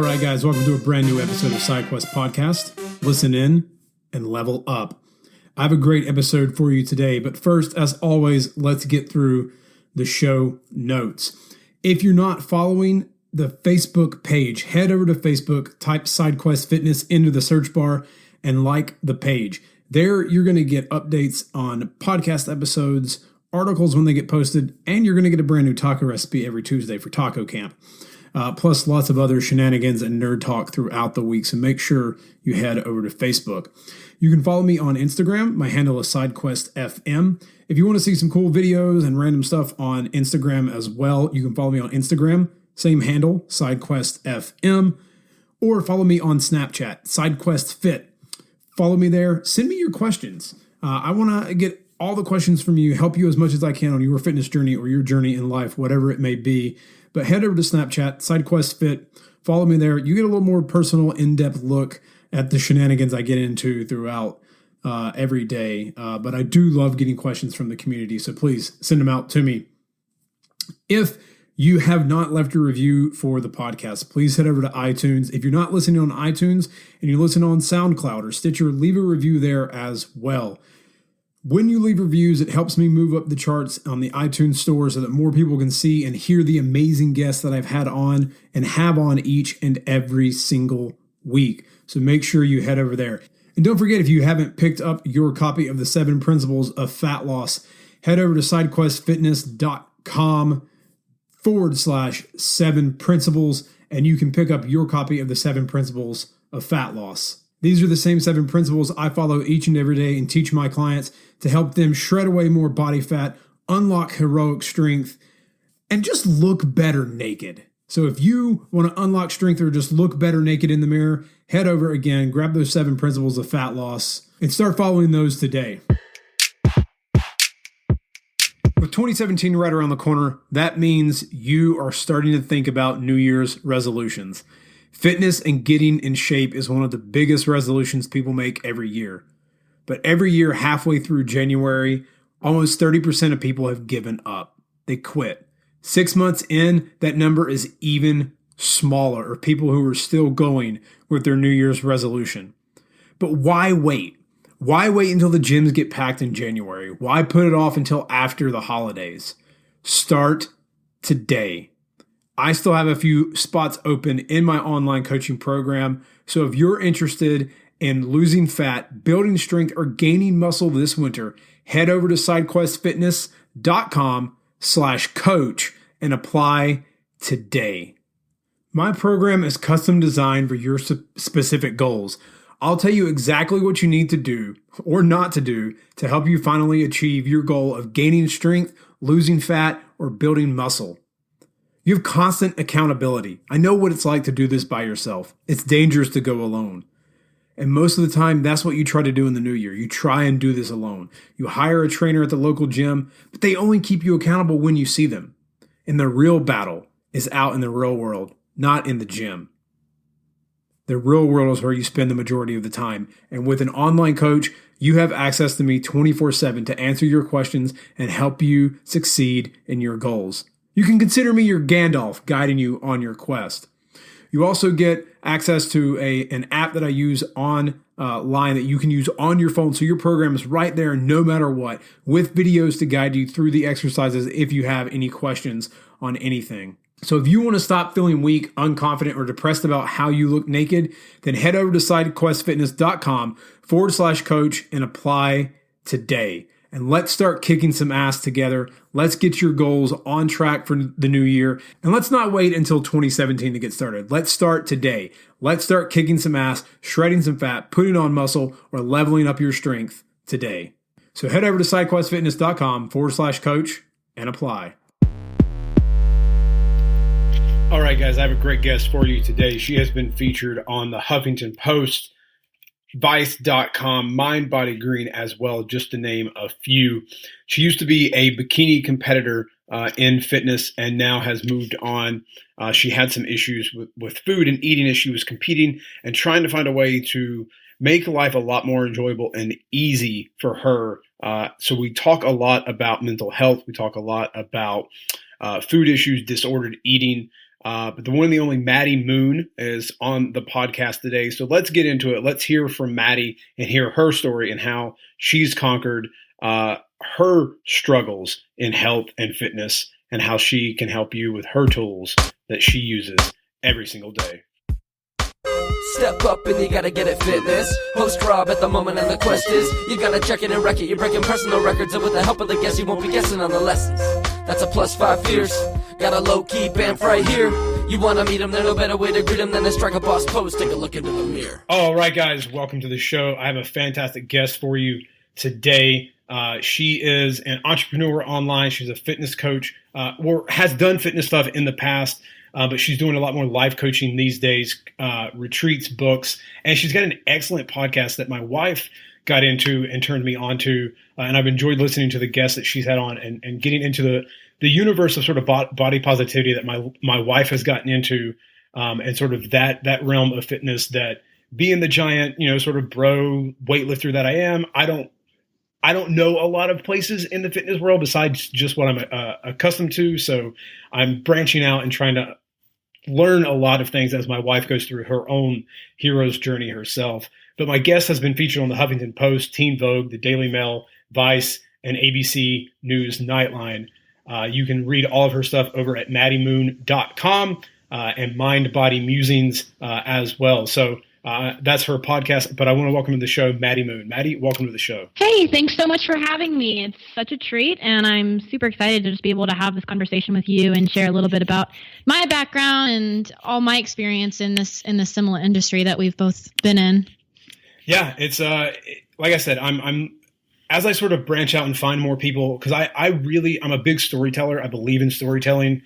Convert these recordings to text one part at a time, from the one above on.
right, guys, welcome to a brand new episode of SideQuest Podcast. Listen in and level up. I have a great episode for you today, but first, as always, let's get through the show notes. If you're not following the Facebook page, head over to Facebook, type SideQuest Fitness into the search bar, and like the page. There, you're going to get updates on podcast episodes, articles when they get posted, and you're going to get a brand new taco recipe every Tuesday for taco camp. Plus lots of other shenanigans and nerd talk throughout the week, so make sure you head over to Facebook. You can follow me on Instagram. My handle is SideQuestFM. If you want to see some cool videos and random stuff on Instagram as well, you can follow me on Instagram, same handle, SideQuestFM, or follow me on Snapchat, SideQuestFit. Follow me there. Send me your questions. I want to get all the questions from you, help you as much as I can on your fitness journey or your journey in life, whatever it may be. But head over to Snapchat, SideQuestFit. Follow me there. You get a little more personal, in-depth look at the shenanigans I get into throughout every day. But I do love getting questions from the community, so please send them out to me. If you have not left a review for the podcast, please head over to iTunes. If you're not listening on iTunes and you listen on SoundCloud or Stitcher, leave a review there as well. When you leave reviews, it helps me move up the charts on the iTunes store so that more people can see and hear the amazing guests that I've had on and have on each and every single week. So make sure you head over there. And don't forget, if you haven't picked up your copy of the 7 Principles of Fat Loss, head over to sidequestfitness.com/7 principles, and you can pick up your copy of the 7 Principles of Fat Loss. These are the same 7 principles I follow each and every day and teach my clients to help them shred away more body fat, unlock heroic strength, and just look better naked. So if you want to unlock strength or just look better naked in the mirror, head over again, grab those 7 principles of fat loss, and start following those today. With 2017 right around the corner, that means you are starting to think about New Year's resolutions. Fitness and getting in shape is one of the biggest resolutions people make every year. But every year, halfway through January, almost 30% of people have given up. They quit. 6 months in, that number is even smaller, of people who are still going with their New Year's resolution. But why wait? Why wait until the gyms get packed in January? Why put it off until after the holidays? Start today. I still have a few spots open in my online coaching program. So if you're interested in losing fat, building strength, or gaining muscle this winter, head over to sidequestfitness.com/coach and apply today. My program is custom designed for your specific goals. I'll tell you exactly what you need to do or not to do to help you finally achieve your goal of gaining strength, losing fat, or building muscle. You have constant accountability. I know what it's like to do this by yourself. It's dangerous to go alone. And most of the time, that's what you try to do in the new year. You try and do this alone. You hire a trainer at the local gym, but they only keep you accountable when you see them. And the real battle is out in the real world, not in the gym. The real world is where you spend the majority of the time. And with an online coach, you have access to me 24/7 to answer your questions and help you succeed in your goals. You can consider me your Gandalf guiding you on your quest. You also get access to an app that I use online that you can use on your phone. So your program is right there no matter what, with videos to guide you through the exercises if you have any questions on anything. So if you want to stop feeling weak, unconfident, or depressed about how you look naked, then head over to sidequestfitness.com/coach and apply today. And let's start kicking some ass together. Let's get your goals on track for the new year. And let's not wait until 2017 to get started. Let's start today. Let's start kicking some ass, shredding some fat, putting on muscle, or leveling up your strength today. So head over to sidequestfitness.com/coach and apply. All right, guys, I have a great guest for you today. She has been featured on the Huffington Post, Vice.com, Mind Body Green as well, just to name a few. She used to be a bikini competitor in fitness and now has moved on. She had some issues with food and eating as she was competing and trying to find a way to make life a lot more enjoyable and easy for her. So we talk a lot about mental health. We talk a lot about food issues, disordered eating. But the one and the only Maddy Moon is on the podcast today. So let's get into it. Let's hear from Maddy and hear her story and how she's conquered her struggles in health and fitness and how she can help you with her tools that she uses every single day. Step up and you gotta get it fitness. Host Rob at the moment and the quest is you gotta check it and wreck it. You're breaking personal records and with the help of the guests you won't be guessing on the lessons. That's a +5 fierce. Got a low-key bamf right here. You wanna meet him, there's no better way to greet him than to strike a boss pose. Take a look into the mirror. All right, guys, welcome to the show. I have a fantastic guest for you today. She is an entrepreneur online. She's a fitness coach, or has done fitness stuff in the past. But she's doing a lot more life coaching these days, retreats, books, and she's got an excellent podcast that my wife got into and turned me on to. And I've enjoyed listening to the guests that she's had on and getting into the universe of sort of body positivity that my wife has gotten into, and sort of that realm of fitness that being the giant, sort of bro weightlifter that I am, I don't know a lot of places in the fitness world besides just what I'm accustomed to. So I'm branching out and trying to learn a lot of things as my wife goes through her own hero's journey herself. But my guest has been featured on the Huffington Post, Teen Vogue, the Daily Mail, Vice, and ABC News Nightline. You can read all of her stuff over at maddymoon.com and Mind Body Musings as well. So that's her podcast, but I want to welcome to the show Maddy Moon. Maddy, welcome to the show. Hey, thanks so much for having me. It's such a treat, and I'm super excited to just be able to have this conversation with you and share a little bit about my background and all my experience in this similar industry that we've both been in. Yeah, it's like I said, I'm as I sort of branch out and find more people, because I'm a big storyteller. I believe in storytelling,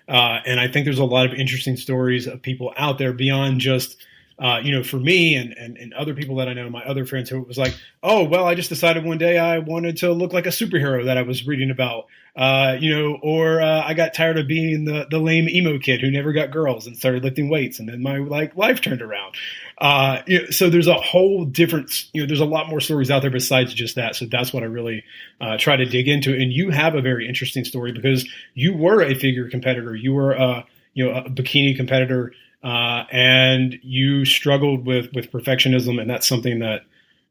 and I think there's a lot of interesting stories of people out there beyond just for me and other people that I know, my other friends, who it was like, oh, well, I just decided one day I wanted to look like a superhero that I was reading about, or I got tired of being the lame emo kid who never got girls and started lifting weights. And then my life turned around. So there's a whole different, there's a lot more stories out there besides just that. So that's what I really try to dig into. And you have a very interesting story because you were a figure competitor. You were a bikini competitor. And you struggled with perfectionism, and that's something that,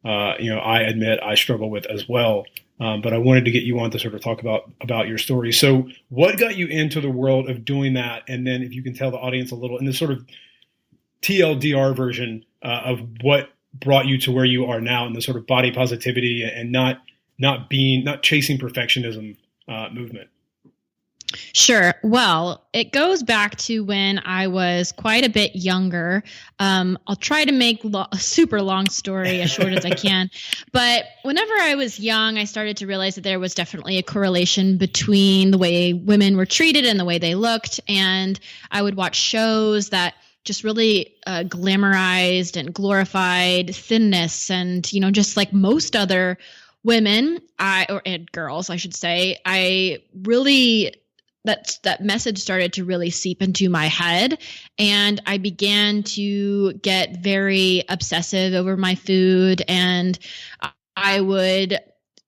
I admit I struggle with as well. But I wanted to get you on to sort of talk about your story. So what got you into the world of doing that? And then if you can tell the audience a little in this sort of TLDR version of what brought you to where you are now in the sort of body positivity and not chasing perfectionism movement. Sure. Well, it goes back to when I was quite a bit younger. I'll try to make a super long story as short as I can. But whenever I was young, I started to realize that there was definitely a correlation between the way women were treated and the way they looked. And I would watch shows that just really glamorized and glorified thinness and, just like most other women, and girls, I should say, I really... that message started to really seep into my head, and I began to get very obsessive over my food, and I would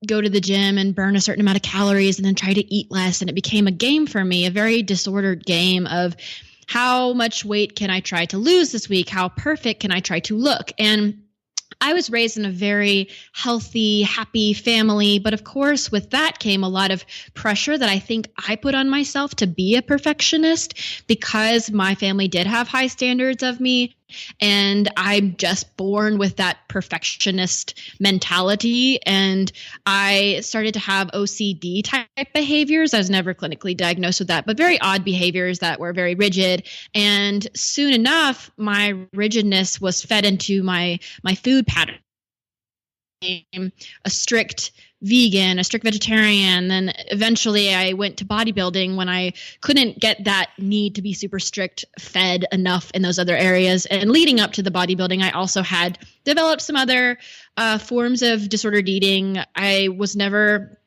go to the gym and burn a certain amount of calories and then try to eat less. And it became a game for me, a very disordered game of how much weight can I try to lose this week? How perfect can I try to look? And I was raised in a very healthy, happy family, but of course with that came a lot of pressure that I think I put on myself to be a perfectionist because my family did have high standards of me. And I'm just born with that perfectionist mentality. And I started to have OCD type behaviors. I was never clinically diagnosed with that, but very odd behaviors that were very rigid. And soon enough, my rigidness was fed into my food pattern. A strict vegan, a strict vegetarian. Then eventually I went to bodybuilding when I couldn't get that need to be super strict fed enough in those other areas. And leading up to the bodybuilding, I also had developed some other forms of disordered eating. I was never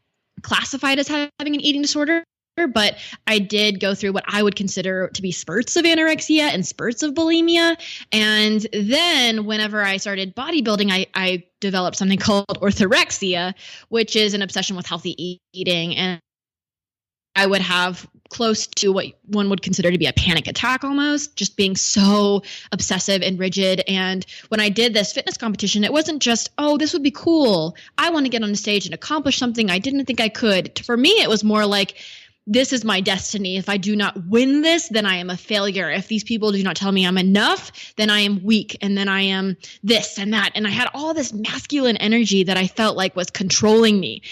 classified as having an eating disorder, but I did go through what I would consider to be spurts of anorexia and spurts of bulimia. And then whenever I started bodybuilding, I developed something called orthorexia, which is an obsession with healthy eating. And I would have close to what one would consider to be a panic attack almost, just being so obsessive and rigid. And when I did this fitness competition, it wasn't just, oh, this would be cool. I want to get on the stage and accomplish something I didn't think I could. For me, it was more like, this is my destiny. If I do not win this, then I am a failure. If these people do not tell me I'm enough, then I am weak. And then I am this and that. And I had all this masculine energy that I felt like was controlling me.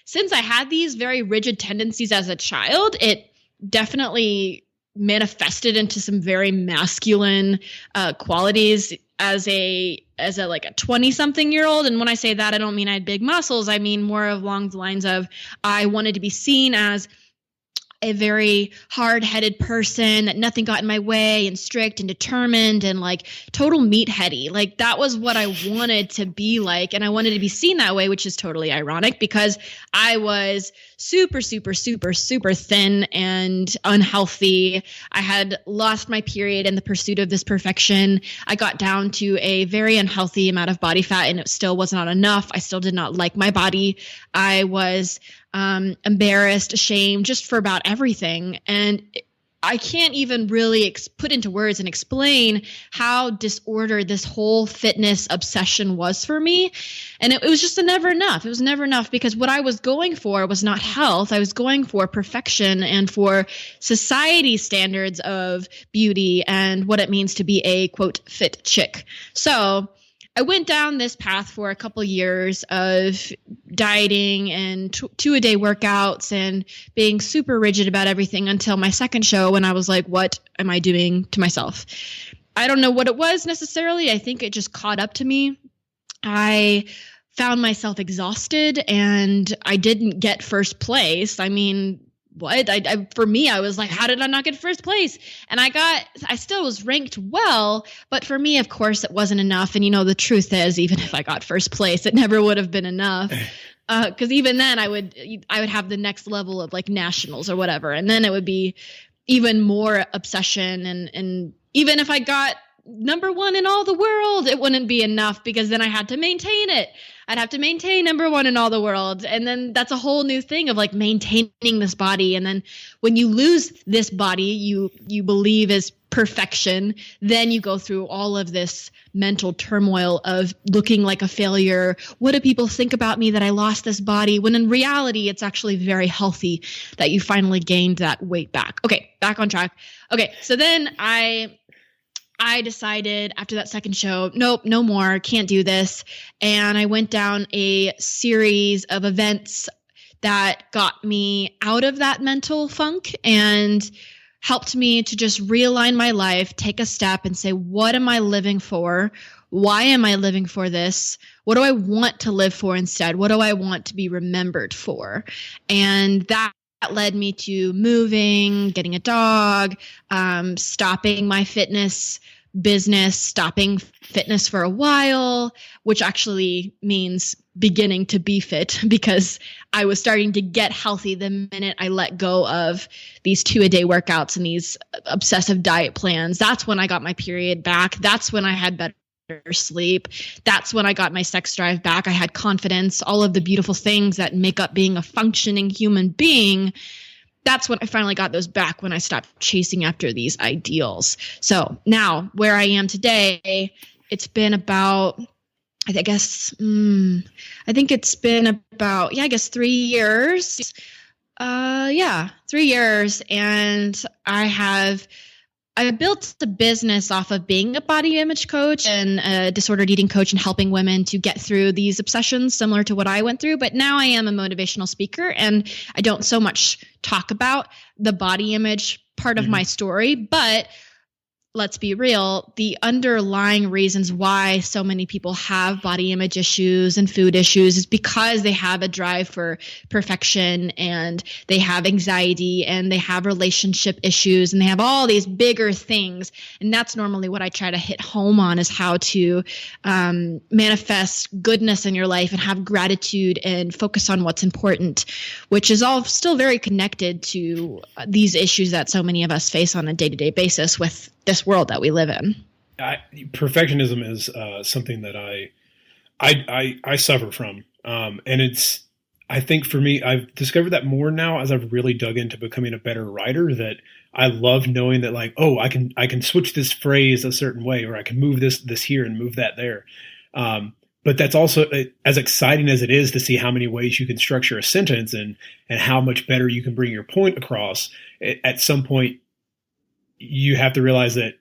Since I had these very rigid tendencies as a child, it definitely manifested into some very masculine qualities as a 20-something-year-old. And when I say that, I don't mean I had big muscles. I mean more along the lines of I wanted to be seen as a very hard-headed person, that nothing got in my way, and strict and determined and like total meatheady. Like that was what I wanted to be like. And I wanted to be seen that way, which is totally ironic because I was super, super, super, super thin and unhealthy. I had lost my period in the pursuit of this perfection. I got down to a very unhealthy amount of body fat and it still was not enough. I still did not like my body. I was embarrassed, ashamed, just for about everything. And I can't even really put into words and explain how disordered this whole fitness obsession was for me. And it was just never enough. It was never enough because what I was going for was not health. I was going for perfection and for society standards of beauty and what it means to be a, quote, fit chick. So I went down this path for a couple years of dieting and two-a-day workouts and being super rigid about everything until my second show when I was like, what am I doing to myself? I don't know what it was necessarily. I think it just caught up to me. I found myself exhausted and I didn't get first place. I mean, what? For me, I was like, how did I not get first place? And I still was ranked well, but for me, of course, it wasn't enough. And the truth is, even if I got first place, it never would have been enough. Cause even then I would have the next level of like nationals or whatever. And then it would be even more obsession. And even if I got number one in all the world, it wouldn't be enough because then I had to maintain it. I'd have to maintain number one in all the world. And then that's a whole new thing of like maintaining this body. And then when you lose this body, you believe is perfection, then you go through all of this mental turmoil of looking like a failure. What do people think about me that I lost this body? When in reality, it's actually very healthy that you finally gained that weight back. Okay, back on track. Okay, so then I decided after that second show, nope, no more, can't do this. And I went down a series of events that got me out of that mental funk and helped me to just realign my life, take a step and say, what am I living for? Why am I living for this? What do I want to live for instead? What do I want to be remembered for? And that led me to moving, getting a dog, stopping my fitness business, stopping fitness for a while, which actually means beginning to be fit because I was starting to get healthy the minute I let go of these two-a-day workouts and these obsessive diet plans. That's when I got my period back. That's when I had better sleep. That's when I got my sex drive back. I had confidence, all of the beautiful things that make up being a functioning human being. That's when I finally got those back when I stopped chasing after these ideals. So now where I am today, it's been about, I think it's been about, 3 years. 3 years. And I built the business off of being a body image coach and a disordered eating coach and helping women to get through these obsessions similar to what I went through. But now I am a motivational speaker and I don't so much talk about the body image part of my story, but let's be real, the underlying reasons why so many people have body image issues and food issues is because they have a drive for perfection and they have anxiety and they have relationship issues and they have all these bigger things. And that's normally what I try to hit home on is how to manifest goodness in your life and have gratitude and focus on what's important, which is all still very connected to these issues that so many of us face on a day-to-day basis with this world that we live in. Perfectionism is something that I suffer from, and I think for me, I've discovered that more now as I've really dug into becoming a better writer, that I love knowing that, like, oh, I can switch this phrase a certain way, or I can move this here and move that there. But that's also as exciting as it is to see how many ways you can structure a sentence and how much better you can bring your point across. At some point, you have to realize that,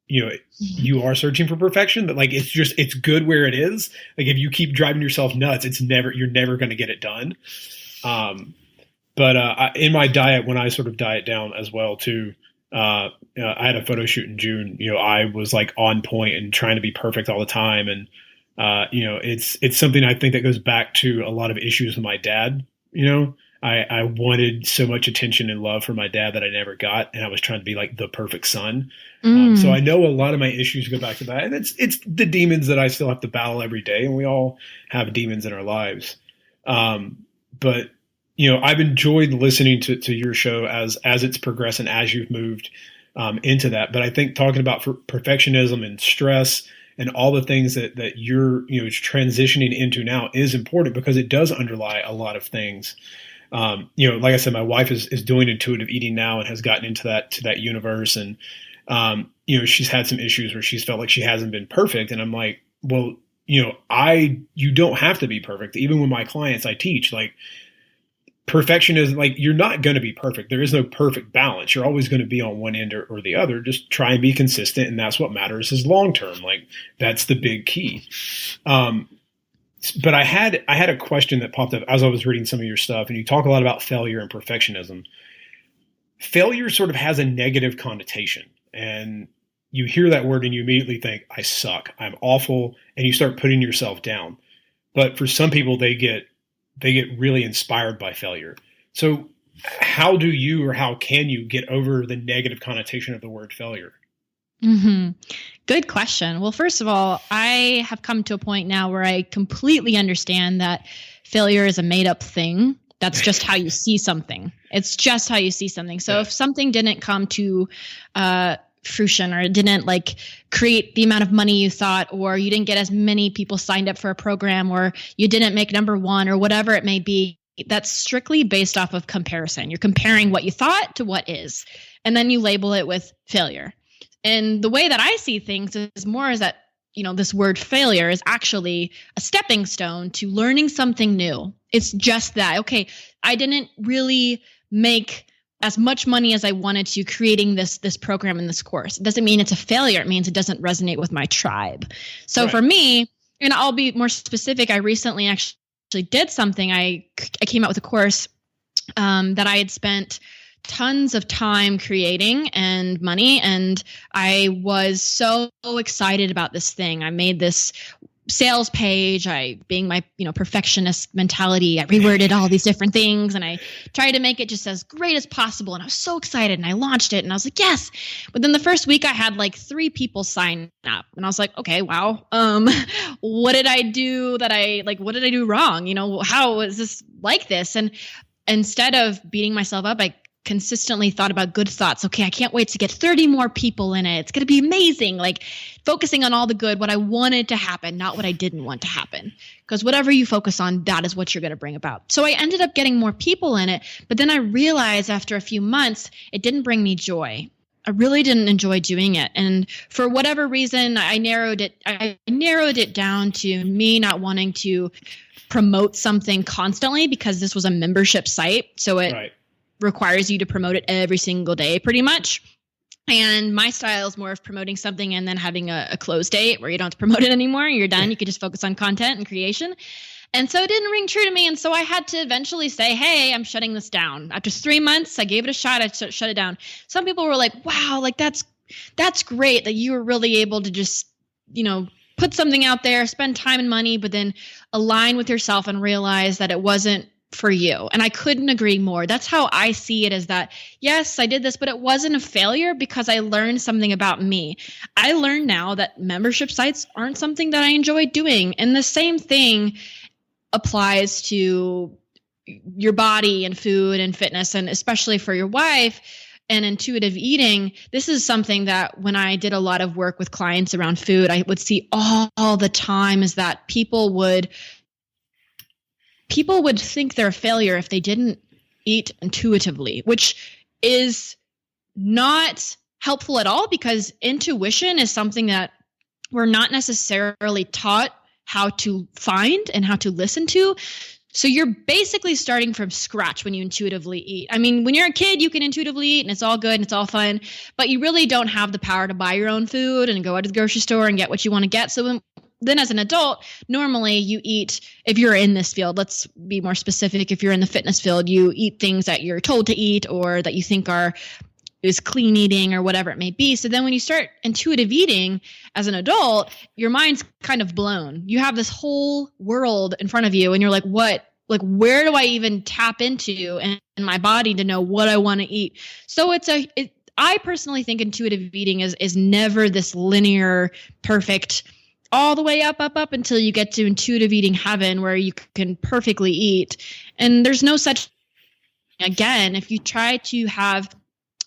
you are searching for perfection, but like, it's good where it is. Like, if you keep driving yourself nuts, you're never going to get it done. But in my diet, when I sort of diet down as well too, I had a photo shoot in June. I was like on point and trying to be perfect all the time. And, it's something I think that goes back to a lot of issues with my dad. I wanted so much attention and love from my dad that I never got. And I was trying to be like the perfect son. So I know a lot of my issues go back to that. And it's the demons that I still have to battle every day. And we all have demons in our lives. But I've enjoyed listening to your show as it's progressed and as you've moved into that. But I think talking about perfectionism and stress and all the things that you're transitioning into now is important, because it does underlie a lot of things. Like I said, my wife is doing intuitive eating now and has gotten into that universe. And, she's had some issues where she's felt like she hasn't been perfect. And I'm like, well, you don't have to be perfect. Even with my clients, I teach, like, perfection is like, you're not going to be perfect. There is no perfect balance. You're always going to be on one end or the other. Just try and be consistent. And that's what matters is long-term. Like, that's the big key. But I had a question that popped up as I was reading some of your stuff, and you talk a lot about failure and perfectionism. Failure sort of has a negative connotation, and you hear that word and you immediately think, I suck, I'm awful, and you start putting yourself down. But for some people, they get really inspired by failure. So how do you, or how can you get over the negative connotation of the word failure? Mm-hmm. Good question. Well, first of all, I have come to a point now where I completely understand that failure is a made up thing. That's just how you see something. It's just how you see something. So if something didn't come to fruition, or it didn't like create the amount of money you thought, or you didn't get as many people signed up for a program, or you didn't make number one, or whatever it may be, that's strictly based off of comparison. You're comparing what you thought to what is, and then you label it with failure. And the way that I see things is more is that, this word failure is actually a stepping stone to learning something new. It's just that, okay, I didn't really make as much money as I wanted to creating this program in this course. It doesn't mean it's a failure. It means it doesn't resonate with my tribe. So for me, and I'll be more specific, I recently actually did something. I came out with a course that I had spent tons of time creating and money. And I was so excited about this thing. I made this sales page. Being my, perfectionist mentality, I reworded all these different things and I tried to make it just as great as possible. And I was so excited and I launched it and I was like, yes. But then the first week I had like 3 people sign up and I was like, okay, wow. What did I do what did I do wrong? How is this like this? And instead of beating myself up, I consistently thought about good thoughts. Okay, I can't wait to get 30 more people in it. It's going to be amazing. Like focusing on all the good, what I wanted to happen, not what I didn't want to happen. Because whatever you focus on, that is what you're going to bring about. So I ended up getting more people in it. But then I realized after a few months, it didn't bring me joy. I really didn't enjoy doing it. And for whatever reason, I narrowed it down to me not wanting to promote something constantly because this was a membership site. So it requires you to promote it every single day pretty much. And my style is more of promoting something and then having a close date where you don't have to promote it anymore. You're done. You can just focus on content and creation. And so it didn't ring true to me. And so I had to eventually say, hey, I'm shutting this down. After 3 months, I gave it a shot. I shut it down. Some people were like, wow, like that's great that you were really able to just, put something out there, spend time and money, but then align with yourself and realize that it wasn't for you. And I couldn't agree more. That's how I see it, is that, yes, I did this, but it wasn't a failure because I learned something about me. I learned now that membership sites aren't something that I enjoy doing. And the same thing applies to your body and food and fitness, and especially for your wife and intuitive eating. This is something that when I did a lot of work with clients around food, I would see all the time is that people would people would think they're a failure if they didn't eat intuitively, which is not helpful at all, because intuition is something that we're not necessarily taught how to find and how to listen to. So you're basically starting from scratch when you intuitively eat. I mean, when you're a kid, you can intuitively eat and it's all good and it's all fun, but you really don't have the power to buy your own food and go out to the grocery store and get what you want to get. So then as an adult, normally you eat, if you're in this field, let's be more specific. If you're in the fitness field, you eat things that you're told to eat or that you think is clean eating or whatever it may be. So then when you start intuitive eating as an adult, your mind's kind of blown. You have this whole world in front of you and you're like, what? Like, where do I even tap into in my body to know what I want to eat? So I personally think intuitive eating is never this linear, perfect, all the way up until you get to intuitive eating heaven where you can perfectly eat. And there's no such, again, if you try to have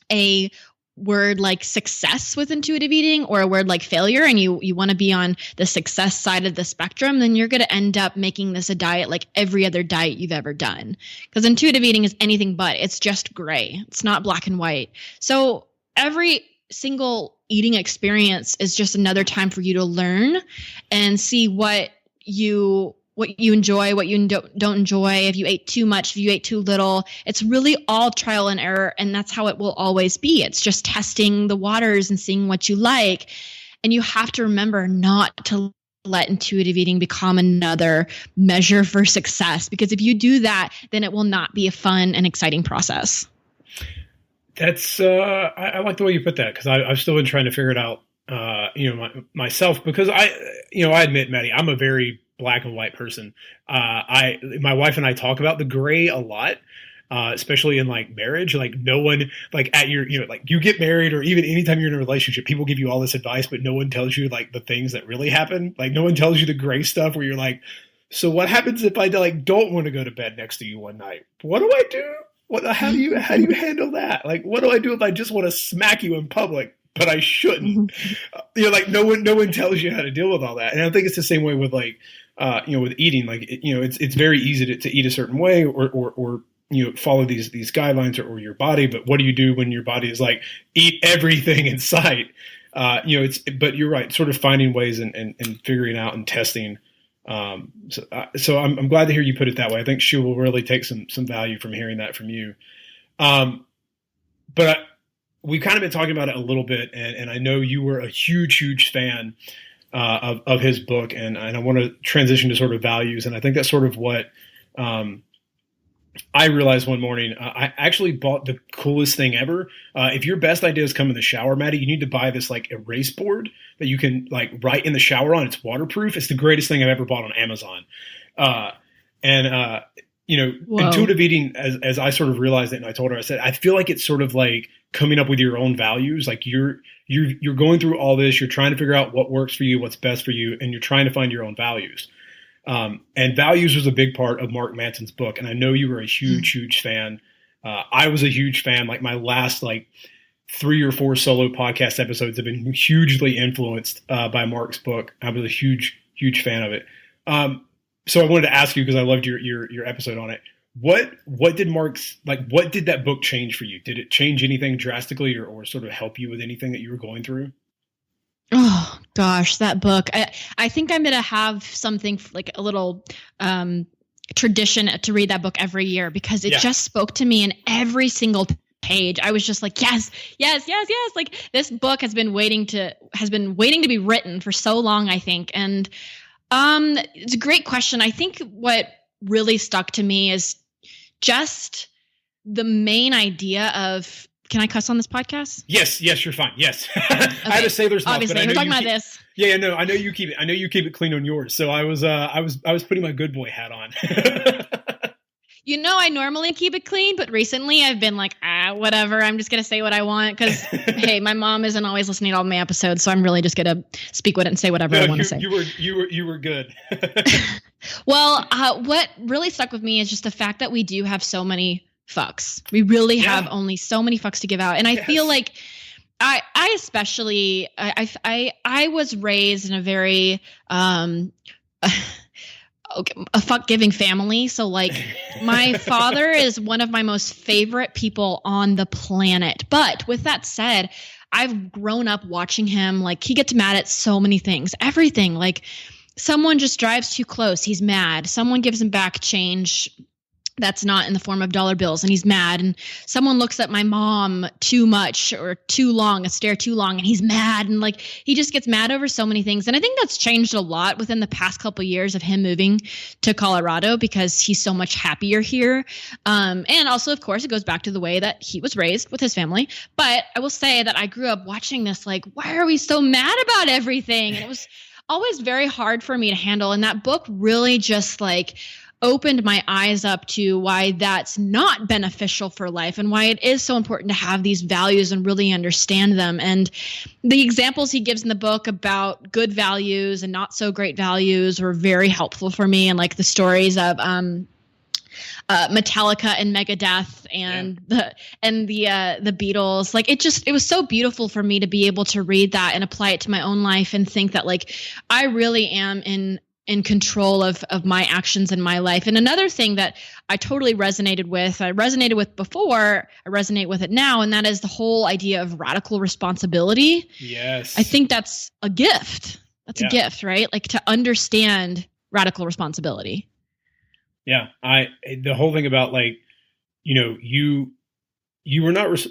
a word like success with intuitive eating or a word like failure and you want to be on the success side of the spectrum, then you're going to end up making this a diet like every other diet you've ever done. Because intuitive eating is anything but. It's just gray. It's not black and white. So every single eating experience is just another time for you to learn and see what you enjoy, what you don't enjoy, if you ate too much, if you ate too little. It's really all trial and error, and that's how it will always be. It's just testing the waters and seeing what you like. And you have to remember not to let intuitive eating become another measure for success, because if you do that, then it will not be a fun and exciting process. That's I like the way you put that, because I've still been trying to figure it out, myself, because I admit, Maddy, I'm a very black and white person. My wife and I talk about the gray a lot, especially in like marriage. Like no one, like at your, like you get married or even anytime you're in a relationship, people give you all this advice, but no one tells you like the things that really happen. Like no one tells you the gray stuff where you're like, so what happens if I like don't want to go to bed next to you one night? What do I do? How do you handle that? Like, what do I do if I just want to smack you in public, but I shouldn't? Like no one tells you how to deal with all that. And I think it's the same way with like, with eating. Like, it's very easy to eat a certain way or follow these guidelines or your body. But what do you do when your body is like, eat everything in sight? But you're right, sort of finding ways and figuring out and testing. So I'm glad to hear you put it that way. I think she will really take some value from hearing that from you. But we've kind of been talking about it a little bit, and I know you were a huge fan of his book, and I want to transition to sort of values. And I think that's sort of what I realized one morning. I actually bought the coolest thing ever. If your best ideas come in the shower, Maddy, you need to buy this like erase board that you can like write in the shower on. It's waterproof. It's the greatest thing I've ever bought on Amazon. Intuitive eating, as I sort of realized it, and I told her, I said, I feel like it's sort of like coming up with your own values. Like you're going through all this, you're trying to figure out what works for you, what's best for you, and you're trying to find your own values. And values was a big part of Mark Manson's book. And I know you were a huge fan. I was a huge fan. Like my last 3 or 4 solo podcast episodes have been hugely influenced by Mark's book. I was a huge fan of it. So I wanted to ask you, because I loved your episode on it. What did what did that book change for you? Did it change anything drastically or sort of help you with anything that you were going through? Oh gosh, that book. I think I'm going to have something like a little tradition to read that book every year, because it just spoke to me in every single page. I was just like, yes. Like this book has been waiting to be written for so long, I think. And it's a great question. I think what really stuck to me is just the main idea of, can I cuss on this podcast? Yes, you're fine. Yes. Okay. I had to say there's not, obviously, but I know we're talking about this. Yeah, no, I know you keep it clean on yours. So I was putting my good boy hat on. I normally keep it clean, but recently I've been like, whatever. I'm just going to say what I want because, hey, my mom isn't always listening to all my episodes, so I'm really just going to speak with it and say whatever I want to say. You were good. Well, what really stuck with me is just the fact that we do have so many fucks. We really have only so many fucks to give out. And I feel like I especially, I was raised in a very a fuck-giving family. So like my father is one of my most favorite people on the planet. But with that said, I've grown up watching him. Like he gets mad at so many things, everything. Like someone just drives too close, he's mad. Someone gives him back change that's not in the form of dollar bills, and he's mad. And someone looks at my mom too much or too long, a stare too long, and he's mad. And like he just gets mad over so many things. And I think that's changed a lot within the past couple of years of him moving to Colorado because he's so much happier here. And also, of course, it goes back to the way that he was raised with his family. But I will say that I grew up watching this, like, why are we so mad about everything? And it was always very hard for me to handle. And that book really just like opened my eyes up to why that's not beneficial for life and why it is so important to have these values and really understand them. And the examples he gives in the book about good values and not so great values were very helpful for me. And like the stories of Metallica and Megadeth and the Beatles, like it was so beautiful for me to be able to read that and apply it to my own life and think that like I really am in control of my actions in my life. And another thing that I totally resonated with before, I resonate with it now, and that is the whole idea of radical responsibility. Yes. I think that's a gift. That's a gift, right? Like to understand radical responsibility. Yeah. The whole thing about like, you were not,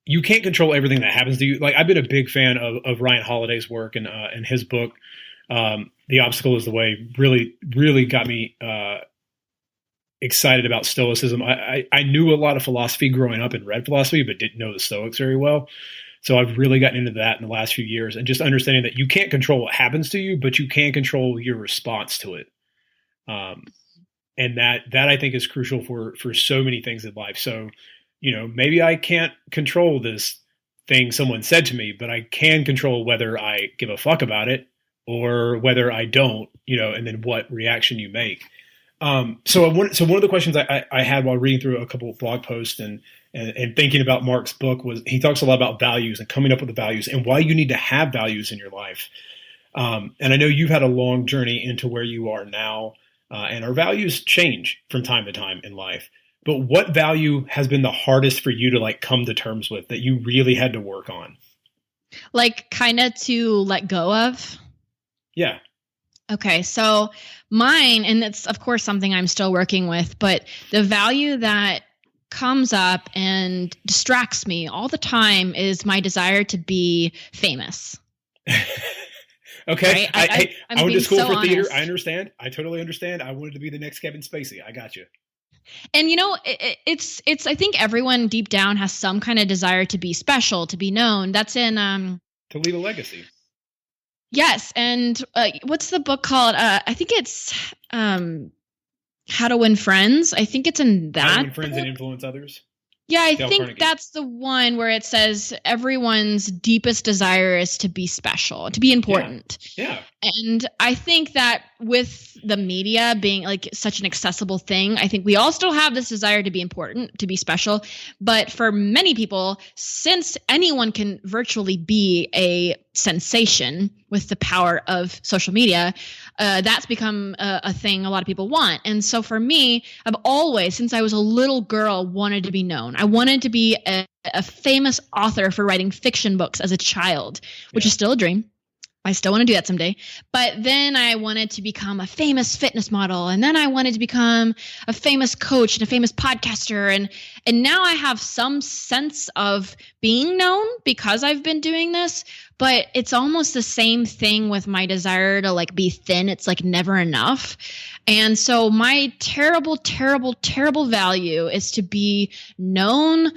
you can't control everything that happens to you. Like I've been a big fan of Ryan Holiday's work and his book, The Obstacle is the Way, really, really got me excited about Stoicism. I knew a lot of philosophy growing up and read philosophy, but didn't know the Stoics very well. So I've really gotten into that in the last few years and just understanding that you can't control what happens to you, but you can control your response to it. And that I think is crucial for so many things in life. So, maybe I can't control this thing someone said to me, but I can control whether I give a fuck about it or whether I don't, and then what reaction you make. So one of the questions I had while reading through a couple of blog posts and thinking about Mark's book was he talks a lot about values and coming up with the values and why you need to have values in your life. And I know you've had a long journey into where you are now, and our values change from time to time in life. But what value has been the hardest for you to like come to terms with that you really had to work on? Like kind of to let go of? Yeah. Okay. So mine, and it's of course something I'm still working with, but the value that comes up and distracts me all the time is my desire to be famous. Okay. Right? I went to school for theater. Honest. I understand. I totally understand. I wanted to be the next Kevin Spacey. I got you. And it's I think everyone deep down has some kind of desire to be special, to be known. That's in to leave a legacy. Yes. And what's the book called? I think it's How to Win Friends. I think it's in that. How to Win Friends and Influence Others. Yeah, I think that's the one where it says everyone's deepest desire is to be special, to be important. Yeah. And I think that with the media being like such an accessible thing, I think we all still have this desire to be important, to be special. But for many people, since anyone can virtually be a sensation with the power of social media, that's become a thing a lot of people want. And so for me, I've always, since I was a little girl, wanted to be known. I wanted to be a famous author for writing fiction books as a child, which is still a dream. I still want to do that someday. But then I wanted to become a famous fitness model. And then I wanted to become a famous coach and a famous podcaster. And now I have some sense of being known because I've been doing this. But it's almost the same thing with my desire to like be thin. It's like never enough. And so my terrible, terrible, terrible value is to be known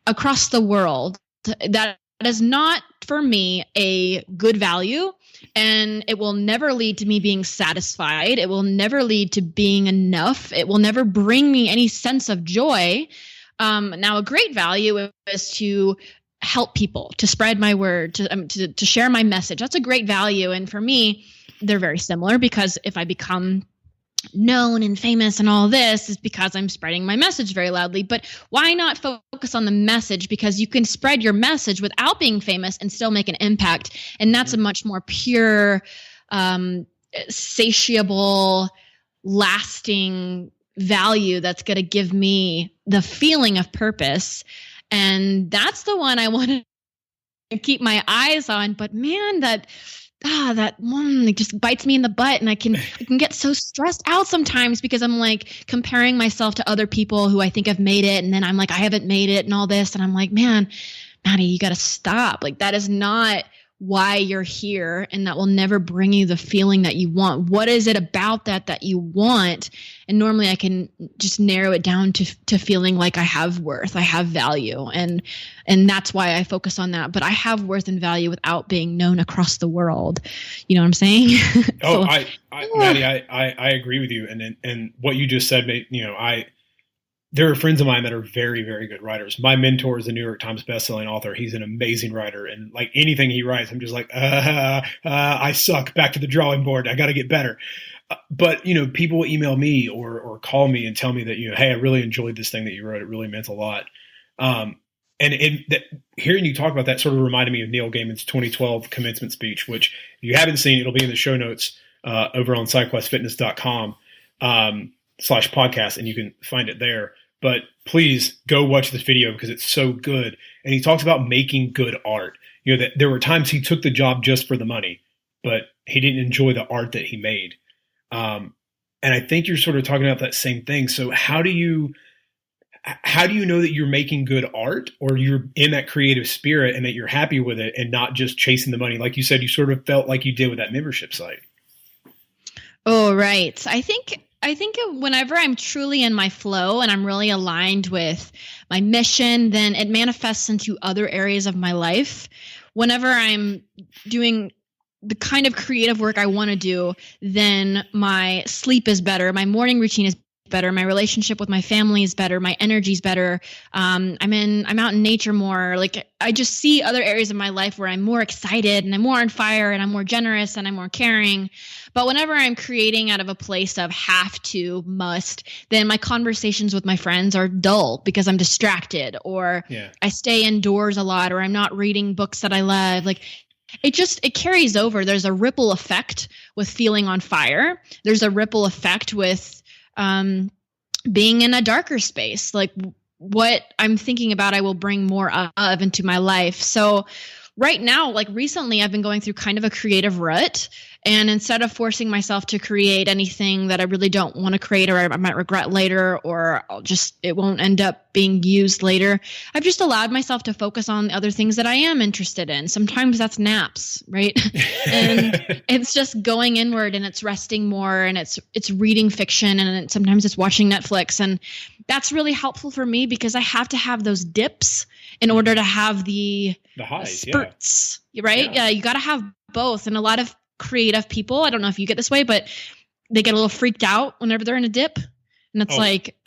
across the world. That is not for me a good value, and it will never lead to me being satisfied. It will never lead to being enough. It will never bring me any sense of joy. Now, a great value is to help people, to spread my word, to share my message. That's a great value. And for me, they're very similar because if I become known and famous and all this is because I'm spreading my message very loudly. But why not focus on the message? Because you can spread your message without being famous and still make an impact. And that's a much more pure, satiable, lasting value that's going to give me the feeling of purpose. And that's the one I want to keep my eyes on. But man, that it just bites me in the butt, and I can get so stressed out sometimes because I'm like comparing myself to other people who I think have made it, and then I'm like, I haven't made it and all this, and I'm like, man, Maddy, you got to stop. Like, that is not why you're here, and that will never bring you the feeling that you want. What is it about that you want? And normally I can just narrow it down to feeling like I have worth, I have value, and that's why I focus on that. But I have worth and value without being known across the world. You know what I'm saying? Oh, Maddy, I agree with you. And what you just said, there are friends of mine that are very, very good writers. My mentor is a New York Times bestselling author. He's an amazing writer. And like anything he writes, I'm just like, I suck. Back to the drawing board. I got to get better. But, people email me or call me and tell me that, hey, I really enjoyed this thing that you wrote. It really meant a lot. Hearing you talk about that sort of reminded me of Neil Gaiman's 2012 commencement speech, which if you haven't seen, it'll be in the show notes over on sidequestfitness.com /podcast, and you can find it there. But please go watch this video because it's so good. And he talks about making good art. That there were times he took the job just for the money, but he didn't enjoy the art that he made. And I think you're sort of talking about that same thing. So how do you know that you're making good art, or you're in that creative spirit and that you're happy with it and not just chasing the money? Like you said, you sort of felt like you did with that membership site. Oh, right. I think whenever I'm truly in my flow and I'm really aligned with my mission, then it manifests into other areas of my life. Whenever I'm doing the kind of creative work I want to do, then my sleep is better. My morning routine is better. My relationship with my family is better. My energy is better. I'm out in nature more. Like, I just see other areas of my life where I'm more excited and I'm more on fire and I'm more generous and I'm more caring. But whenever I'm creating out of a place of have to, must, then my conversations with my friends are dull because I'm distracted, or I stay indoors a lot, or I'm not reading books that I love. Like, it carries over. There's a ripple effect with feeling on fire. There's a ripple effect with being in a darker space. Like, what I'm thinking about, I will bring more of into my life. So right now, like recently, I've been going through kind of a creative rut. And instead of forcing myself to create anything that I really don't want to create, or I might regret later, or it won't end up being used later, I've just allowed myself to focus on the other things that I am interested in. Sometimes that's naps, right? And it's just going inward, and it's resting more, and it's reading fiction, and sometimes it's watching Netflix. And that's really helpful for me because I have to have those dips in order to have the highs, spurts, right? Yeah, you got to have both. And a lot of creative people, I don't know if you get this way, but they get a little freaked out whenever they're in a dip, and it's like,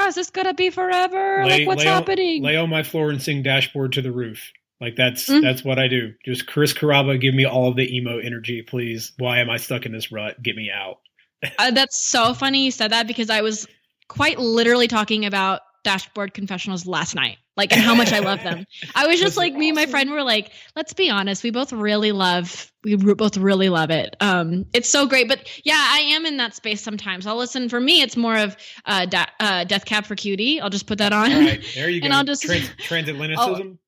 is this gonna be forever? What's happening? Lay on my floor and sing Dashboard to the Roof. Like, that's what I do. Just Chris Carrabba, give me all of the emo energy, please. Why am I stuck in this rut? Get me out. That's so funny you said that, because I was quite literally talking about Dashboard confessionals last night, like, and how much I love them. I was just like, me and my friend were like, let's be honest, we both really love it. It's so great. But yeah, I am in that space sometimes. I'll listen. For me, it's more of Death Cab for Cutie. I'll just put that on. All right, there you go. And I'll just transatlanticism.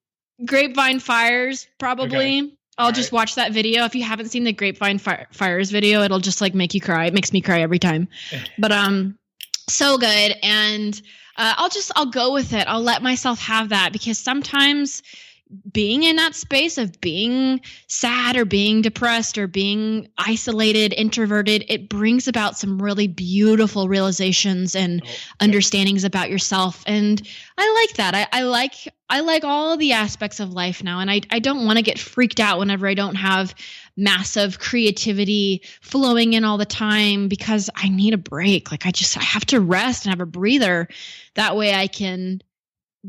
Grapevine Fires, probably. Okay. I'll just watch that video. If you haven't seen the Grapevine Fires video, it'll just like make you cry. It makes me cry every time. But so good. And I'll go with it. I'll let myself have that, because sometimes being in that space of being sad or being depressed or being isolated, introverted, it brings about some really beautiful realizations and understandings about yourself. And I like that. I like all the aspects of life now. And I don't want to get freaked out whenever I don't have massive creativity flowing in all the time, because I need a break. Like, I have to rest and have a breather. That way I can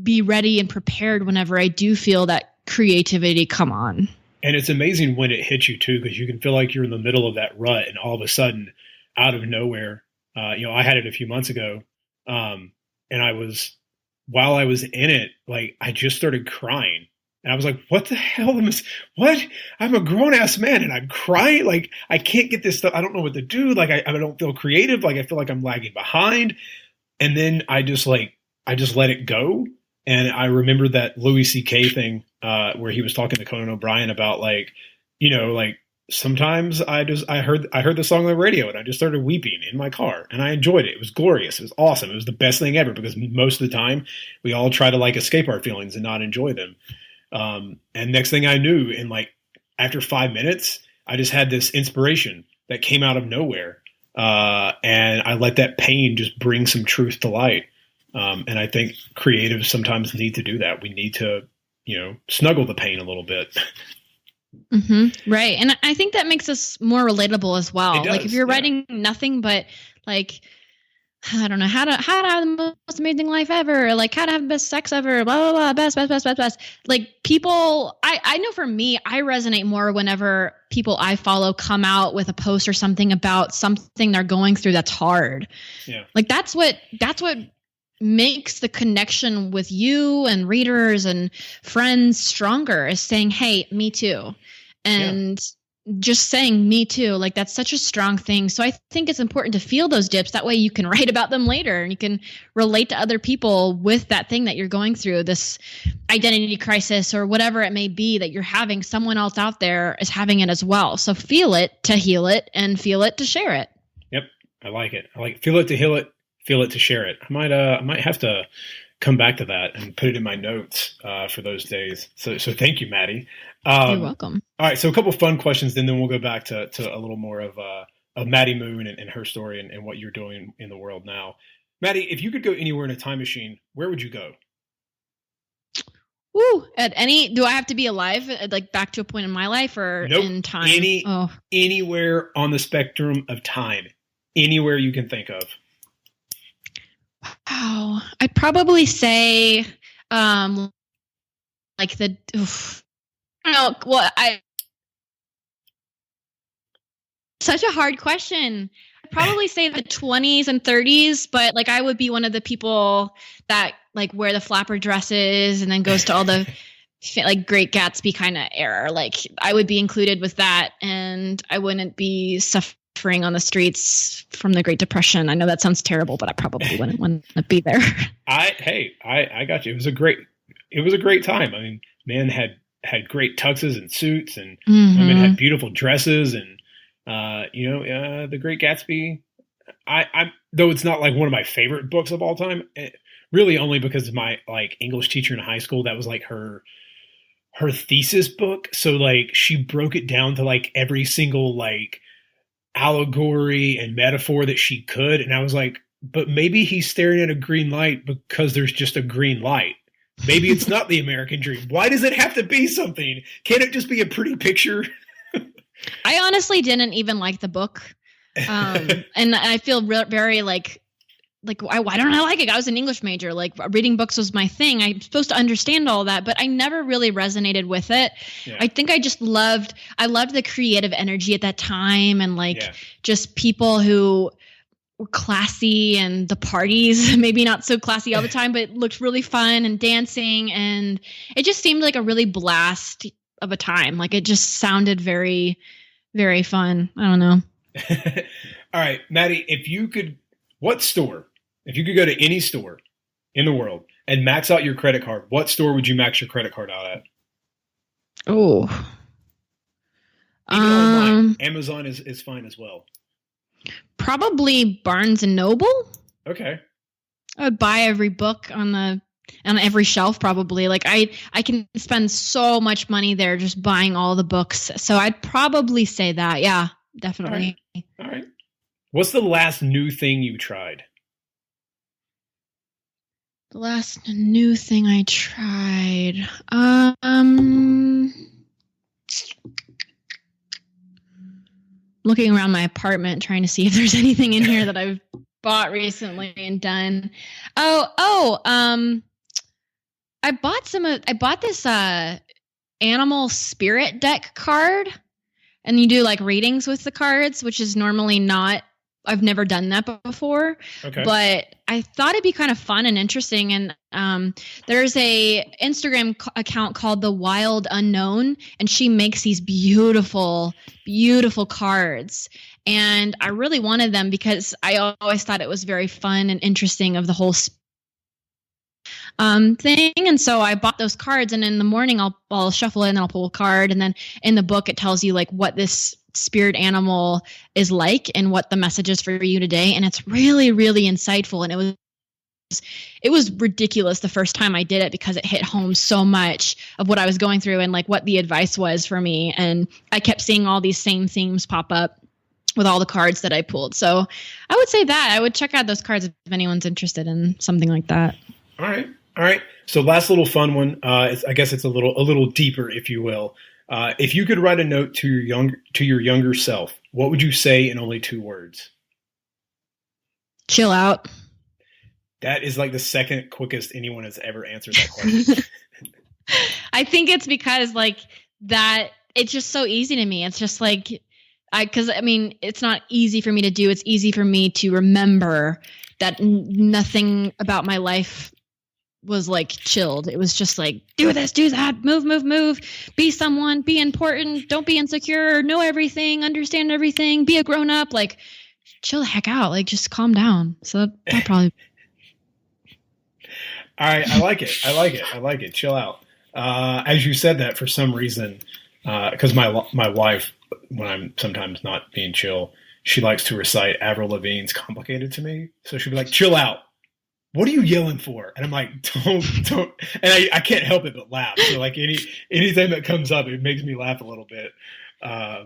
be ready and prepared whenever I do feel that creativity come on. And it's amazing when it hits you too, because you can feel like you're in the middle of that rut, and all of a sudden, out of nowhere, I had it a few months ago, and while I was in it, like, I just started crying And I was like, what the hell am I, what? I'm a grown ass man and I'm crying. Like, I can't get this stuff. I don't know what to do. Like, I don't feel creative. Like, I feel like I'm lagging behind. And then I just let it go. And I remember that Louis C.K. thing, where he was talking to Conan O'Brien about like, sometimes I heard the song on the radio and I just started weeping in my car and I enjoyed it. It was glorious. It was awesome. It was the best thing ever, because most of the time we all try to like escape our feelings and not enjoy them. And next thing I knew, in like after 5 minutes, I just had this inspiration that came out of nowhere. And I let that pain just bring some truth to light. And I think creatives sometimes need to do that. We need to, snuggle the pain a little bit. Mm-hmm. Right. And I think that makes us more relatable as well. Like if you're writing nothing but like, I don't know, how to have the most amazing life ever, like how to have the best sex ever, blah, blah, blah, best. Like people, I know for me, I resonate more whenever people I follow come out with a post or something about something they're going through that's hard. Yeah. Like that's what makes the connection with you and readers and friends stronger, is saying, hey, me too. And just saying me too, like that's such a strong thing. So I think it's important to feel those dips. That way you can write about them later and you can relate to other people with that thing that you're going through, this identity crisis or whatever it may be that you're having. Someone else out there is having it as well. So feel it to heal it and feel it to share it. Yep. I like it. Feel it to heal it, feel it to share it. I might have to come back to that and put it in my notes for those days. So thank you, Maddy. You're welcome. All right, so a couple of fun questions, then we'll go back to a little more of Maddy Moon and her story and what you're doing in the world now. Maddy, if you could go anywhere in a time machine, where would you go? Ooh, do I have to be alive, like back to a point in my life or in time? Anywhere on the spectrum of time, anywhere you can think of. Wow, I'd probably say, such a hard question. I'd probably say the 20s and 30s, but like I would be one of the people that like wear the flapper dresses and then goes to all the like Great Gatsby kind of era. Like I would be included with that, and I wouldn't be suffering on the streets from the Great Depression. I know that sounds terrible, but I probably wouldn't want to be there. I got you. It was a great time. I mean, men had great tuxes and suits, and women had beautiful dresses, and the Great Gatsby. I though it's not like one of my favorite books of all time, really only because my like English teacher in high school, that was like her thesis book. So like she broke it down to like every single like allegory and metaphor that she could, and I was like, but maybe he's staring at a green light because there's just a green light. Maybe it's not the American dream. Why does it have to be something? Can't it just be a pretty picture? I honestly didn't even like the book. And I feel very like why don't I like it? I was an English major. Like reading books was my thing. I'm supposed to understand all that, but I never really resonated with it. Yeah. I think I loved the creative energy at that time, and just people who were classy, and the parties, maybe not so classy all the time, but it looked really fun, and dancing. And it just seemed like a really blast of a time. Like it just sounded very, very fun. I don't know. All right, Maddy, if you could go to any store in the world and max out your credit card, what store would you max your credit card out at? Oh, online. Amazon is fine as well. Probably Barnes and Noble. Okay. I would buy every book on every shelf probably. Like I can spend so much money there just buying all the books. So I'd probably say that. Yeah, definitely. All right. What's the last new thing you tried? The last new thing I tried. Looking around my apartment trying to see if there's anything in here that I've bought recently and done. I bought this animal spirit deck card, and you do like readings with the cards, which is normally not I've never done that before, but I thought it'd be kind of fun and interesting. And there's a Instagram account called The Wild Unknown, and she makes these beautiful, beautiful cards. And I really wanted them because I always thought it was very fun and interesting of the whole thing. And so I bought those cards, and in the morning I'll shuffle it and I'll pull a card. And then in the book, it tells you like what this spirit animal is like and what the message is for you today. And it's really, really insightful. And it was ridiculous the first time I did it because it hit home so much of what I was going through and like what the advice was for me. And I kept seeing all these same themes pop up with all the cards that I pulled. So I would say that I would check out those cards if anyone's interested in something like that. All right. So last little fun one. I guess it's a little deeper, if you will. If you could write a note to your younger self, what would you say in only 2 words? Chill out. That is like the second quickest anyone has ever answered that question. I think it's because like that, it's just so easy to me. It's just like, it's not easy for me to do. It's easy for me to remember that nothing about my life was like chilled. It was just like, do this, do that, move, be someone, be important, don't be insecure, know everything, understand everything, be a grown up, like chill the heck out, like just calm down. So that probably. All right. I like it. Chill out. As you said that, for some reason, because my wife, when I'm sometimes not being chill, she likes to recite Avril Lavigne's Complicated to me. So she'll be like, chill out. What are you yelling for? And I'm like, don't. And I can't help it but laugh. So like anything that comes up, it makes me laugh a little bit. Yeah.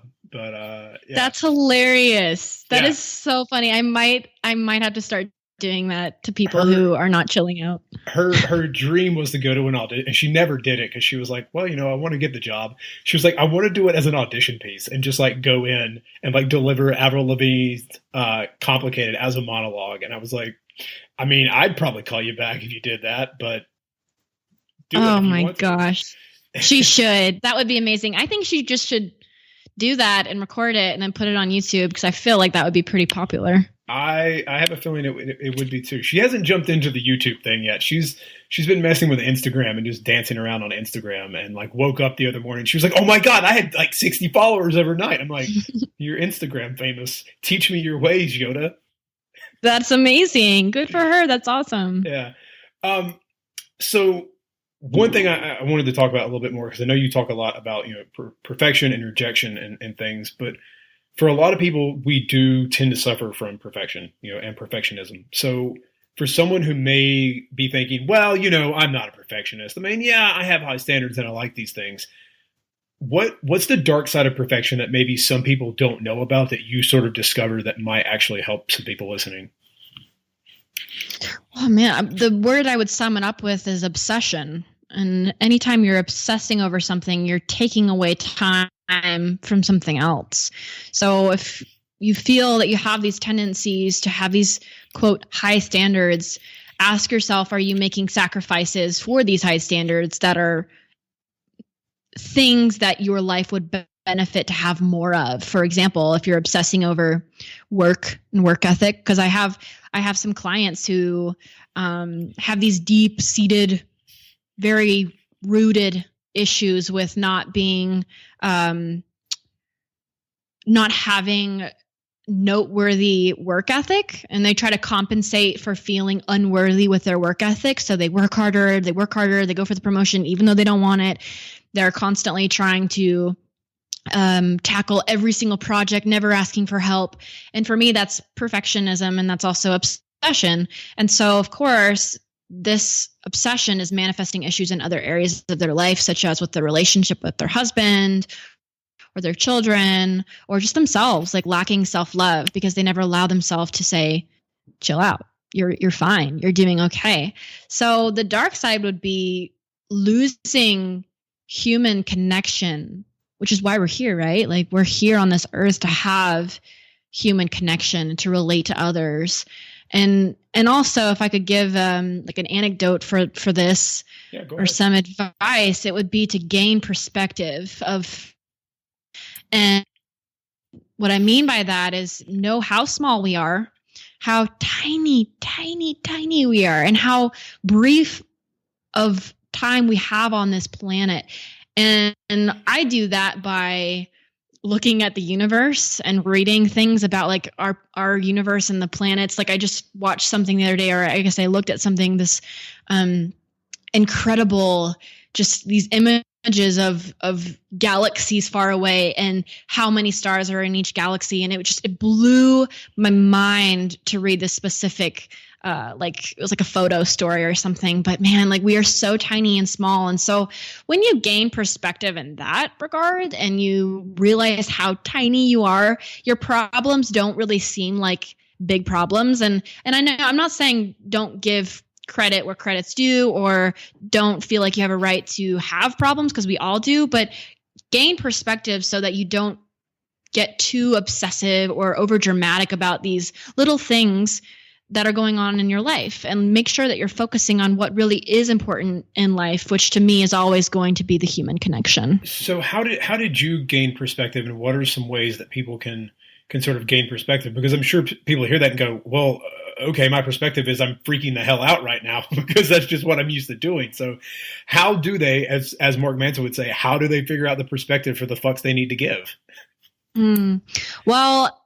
That's hilarious. That is so funny. I might have to start doing that to people who are not chilling out. Her dream was to go to an audition, and she never did it because she was like, well, I want to get the job. She was like, I want to do it as an audition piece and just like go in and like deliver Avril Lavigne's Complicated as a monologue. And I was like, I'd probably call you back if you did that, but oh my gosh. She should. That would be amazing. I think she just should do that and record it and then put it on YouTube because I feel like that would be pretty popular. I have a feeling it would be too. She hasn't jumped into the YouTube thing yet. She's been messing with Instagram and just dancing around on Instagram, and like woke up the other morning. She was like, oh my God, I had like 60 followers overnight. I'm like, you're Instagram famous. Teach me your ways, Yoda. That's amazing. Good for her. That's awesome. Yeah. So one thing I wanted to talk about a little bit more, because I know you talk a lot about, perfection and rejection and things, but for a lot of people, we do tend to suffer from perfection, and perfectionism. So for someone who may be thinking, well, I'm not a perfectionist. I have high standards and I like these things. What's the dark side of perfection that maybe some people don't know about that you sort of discover that might actually help some people listening? Oh man, the word I would sum it up with is obsession. And anytime you're obsessing over something, you're taking away time from something else. So if you feel that you have these tendencies to have these, quote, high standards, ask yourself, are you making sacrifices for these high standards that are things that your life would benefit to have more of? For example, if you're obsessing over work and work ethic, because I have some clients who have these deep-seated, very rooted issues with not being, not having noteworthy work ethic, and they try to compensate for feeling unworthy with their work ethic. So they work harder, they go for the promotion, even though they don't want it. They're constantly trying to tackle every single project, never asking for help. And for me, that's perfectionism, and that's also obsession. And so, of course, this obsession is manifesting issues in other areas of their life, such as with the relationship with their husband or their children, or just themselves, like lacking self-love because they never allow themselves to say, chill out. You're fine. You're doing okay. So the dark side would be losing human connection, which is why we're here, right? Like we're here on this earth to have human connection, to relate to others. And also, if I could give like an anecdote for this, or some advice, it would be to gain perspective of, and what I mean by that is know how small we are, how tiny, tiny, tiny we are, and how brief of time we have on this planet. And I do that by looking at the universe and reading things about like our universe and the planets. Like I just watched something the other day, or I guess I looked at something, this incredible, just these images of galaxies far away and how many stars are in each galaxy. And it blew my mind to read this specific like it was like a photo story or something, but man, like we are so tiny and small. And so when you gain perspective in that regard and you realize how tiny you are, your problems don't really seem like big problems. And I know I'm not saying don't give credit where credit's due or don't feel like you have a right to have problems, because we all do, but gain perspective so that you don't get too obsessive or over dramatic about these little things that are going on in your life, and make sure that you're focusing on what really is important in life, which to me is always going to be the human connection. So how did you gain perspective, and what are some ways that people can sort of gain perspective? Because I'm sure people hear that and go, well, okay, my perspective is I'm freaking the hell out right now because that's just what I'm used to doing. So how do they, as Mark Manson would say, how do they figure out the perspective for the fucks they need to give? Well,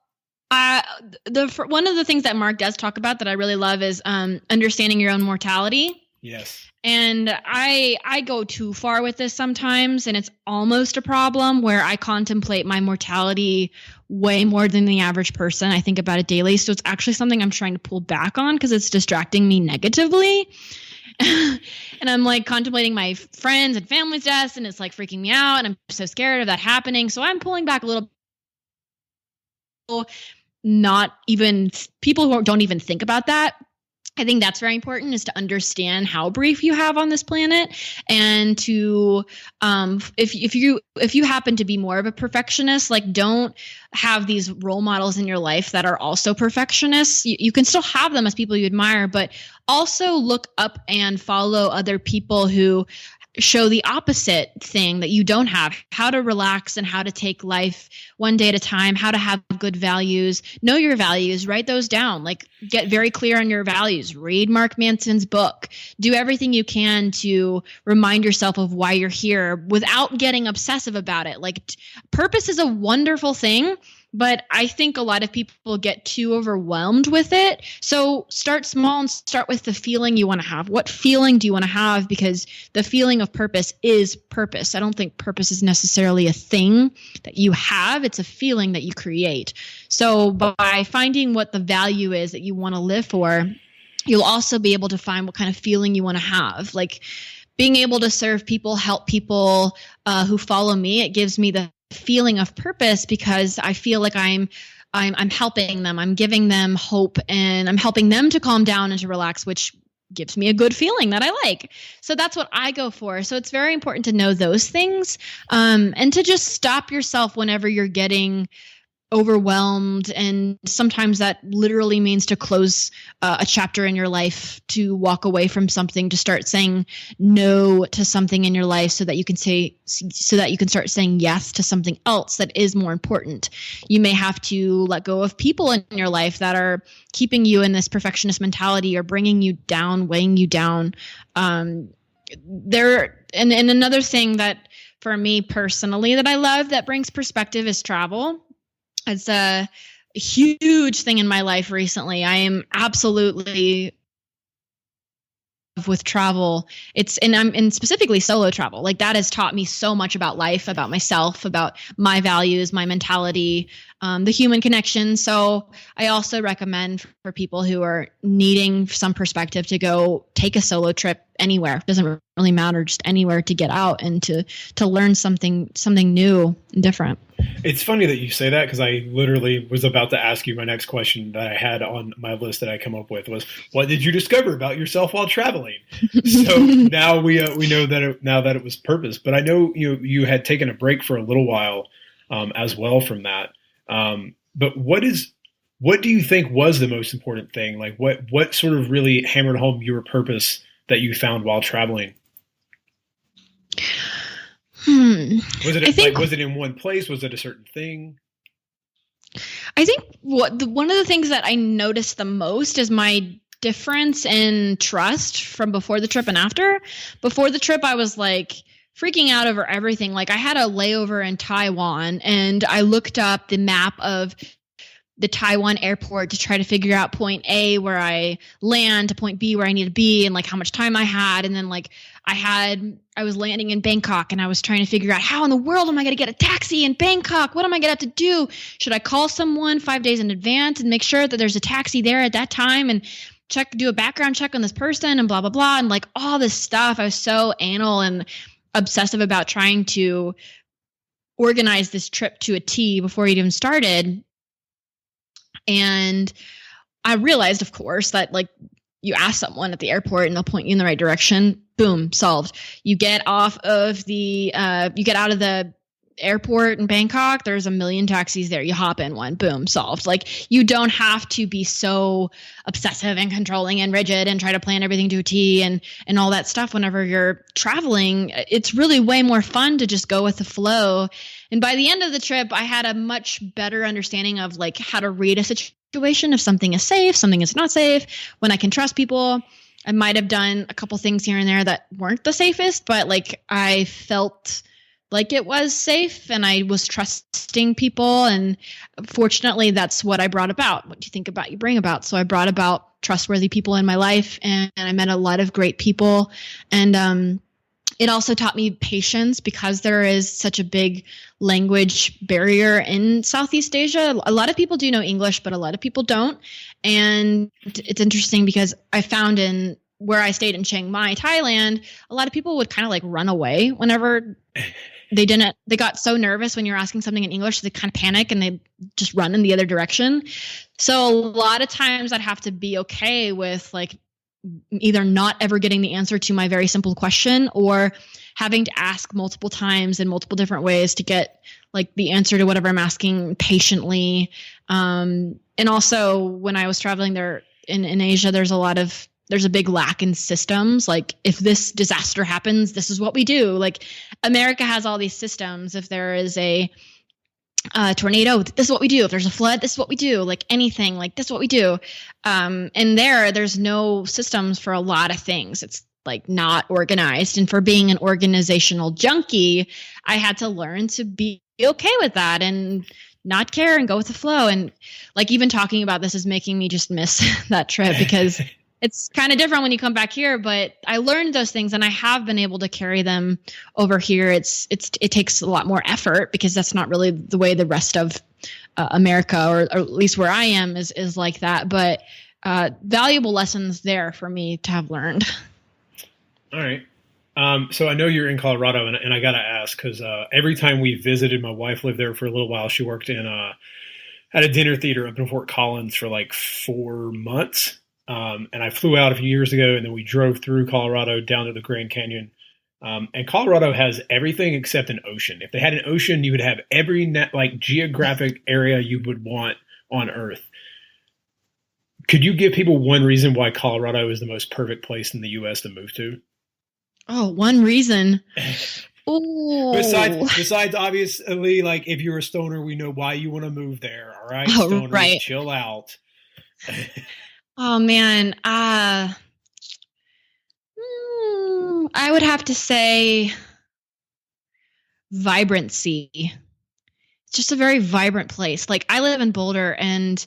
one of the things that Mark does talk about that I really love is understanding your own mortality. Yes. And I go too far with this sometimes, and it's almost a problem where I contemplate my mortality way more than the average person. I think about it daily. So it's actually something I'm trying to pull back on because it's distracting me negatively. And I'm like contemplating my friends and family's deaths, and it's like freaking me out, and I'm so scared of that happening. So I'm pulling back a little. Not even people who don't even think about that. I think that's very important, is to understand how brief you have on this planet, and to if you happen to be more of a perfectionist, like don't have these role models in your life that are also perfectionists. You can still have them as people you admire, but also look up and follow other people who show the opposite thing that you don't have, how to relax and how to take life one day at a time, how to have good values, know your values, write those down, like get very clear on your values, read Mark Manson's book, do everything you can to remind yourself of why you're here without getting obsessive about it. Like purpose is a wonderful thing, but I think a lot of people get too overwhelmed with it. So start small and start with the feeling you want to have. What feeling do you want to have? Because the feeling of purpose is purpose. I don't think purpose is necessarily a thing that you have. It's a feeling that you create. So by finding what the value is that you want to live for, you'll also be able to find what kind of feeling you want to have. Like being able to serve people, help people who follow me, it gives me the feeling of purpose because I feel like I'm helping them, I'm giving them hope, and I'm helping them to calm down and to relax, which gives me a good feeling that I like. So that's what I go for. So it's very important to know those things, and to just stop yourself whenever you're getting overwhelmed. And sometimes that literally means to close a chapter in your life, to walk away from something, to start saying no to something in your life so that you can start saying yes to something else that is more important. You may have to let go of people in your life that are keeping you in this perfectionist mentality or bringing you down, weighing you down. And another thing that for me personally that I love that brings perspective is travel. It's a huge thing in my life recently. I am absolutely with travel. I'm specifically solo travel. Like that has taught me so much about life, about myself, about my values, my mentality, the human connection. So I also recommend for people who are needing some perspective to go take a solo trip anywhere. It doesn't really matter, just anywhere to get out and to learn something new and different. It's funny that you say that because I literally was about to ask you my next question that I had on my list that I come up with was, what did you discover about yourself while traveling? So now we know that it was purpose, but I know you had taken a break for a little while as well from that. But what do you think was the most important thing? Like what sort of really hammered home your purpose that you found while traveling? Was it in one place? Was it a certain thing? I think one of the things that I noticed the most is my difference in trust from before the trip and after. Before the trip, I was like freaking out over everything. Like I had a layover in Taiwan and I looked up the map of the Taiwan airport to try to figure out point A where I land to point B where I need to be and like how much time I had. And then like I was landing in Bangkok and I was trying to figure out how in the world am I going to get a taxi in Bangkok? What am I going to have to do? Should I call someone 5 days in advance and make sure that there's a taxi there at that time and do a background check on this person and blah, blah, blah. And like all this stuff. I was so anal and obsessive about trying to organize this trip to a T before it even started. And I realized, of course, that like you ask someone at the airport and they'll point you in the right direction. Boom, solved. You get out of the airport in Bangkok. There's a million taxis there. You hop in one. Boom, solved. Like you don't have to be so obsessive and controlling and rigid and try to plan everything to a T and all that stuff whenever you're traveling. It's really way more fun to just go with the flow. And by the end of the trip, I had a much better understanding of like how to read a situation, if something is safe, something is not safe, when I can trust people. I might have done a couple things here and there that weren't the safest, but like I felt like it was safe and I was trusting people. And fortunately, that's what I brought about. What do you think about, you bring about. So I brought about trustworthy people in my life and I met a lot of great people. And it also taught me patience because there is such a big language barrier in Southeast Asia. A lot of people do know English, but a lot of people don't. And it's interesting because I found in where I stayed in Chiang Mai, Thailand, a lot of people would kind of like run away whenever they got so nervous when you're asking something in English, they kind of panic and they just run in the other direction. So a lot of times I'd have to be okay with like either not ever getting the answer to my very simple question or having to ask multiple times in multiple different ways to get like the answer to whatever I'm asking patiently. And also when I was traveling there in Asia, there's a big lack in systems. Like if this disaster happens, this is what we do. Like America has all these systems. If there is a tornado, this is what we do. If there's a flood, this is what we do. Like anything, like this is what we do. And there's no systems for a lot of things. It's like not organized. And for being an organizational junkie, I had to learn to be okay with that and not care and go with the flow. And like even talking about this is making me just miss that trip because it's kind of different when you come back here, but I learned those things and I have been able to carry them over here. It takes a lot more effort because that's not really the way the rest of America, or at least where I am, is like that. But valuable lessons there for me to have learned. All right. So I know you're in Colorado, and I got to ask because every time we visited, my wife lived there for a little while. She worked at a dinner theater up in Fort Collins for like 4 months. And I flew out a few years ago, and then we drove through Colorado down to the Grand Canyon. And Colorado has everything except an ocean. If they had an ocean, you would have every geographic area you would want on Earth. Could you give people one reason why Colorado is the most perfect place in the U.S. to move to? Oh, one reason. Ooh. Besides, obviously, like if you're a stoner, we know why you want to move there. All right, oh, stoners, right. Chill out. Oh man, I would have to say vibrancy. It's just a very vibrant place. Like I live in Boulder and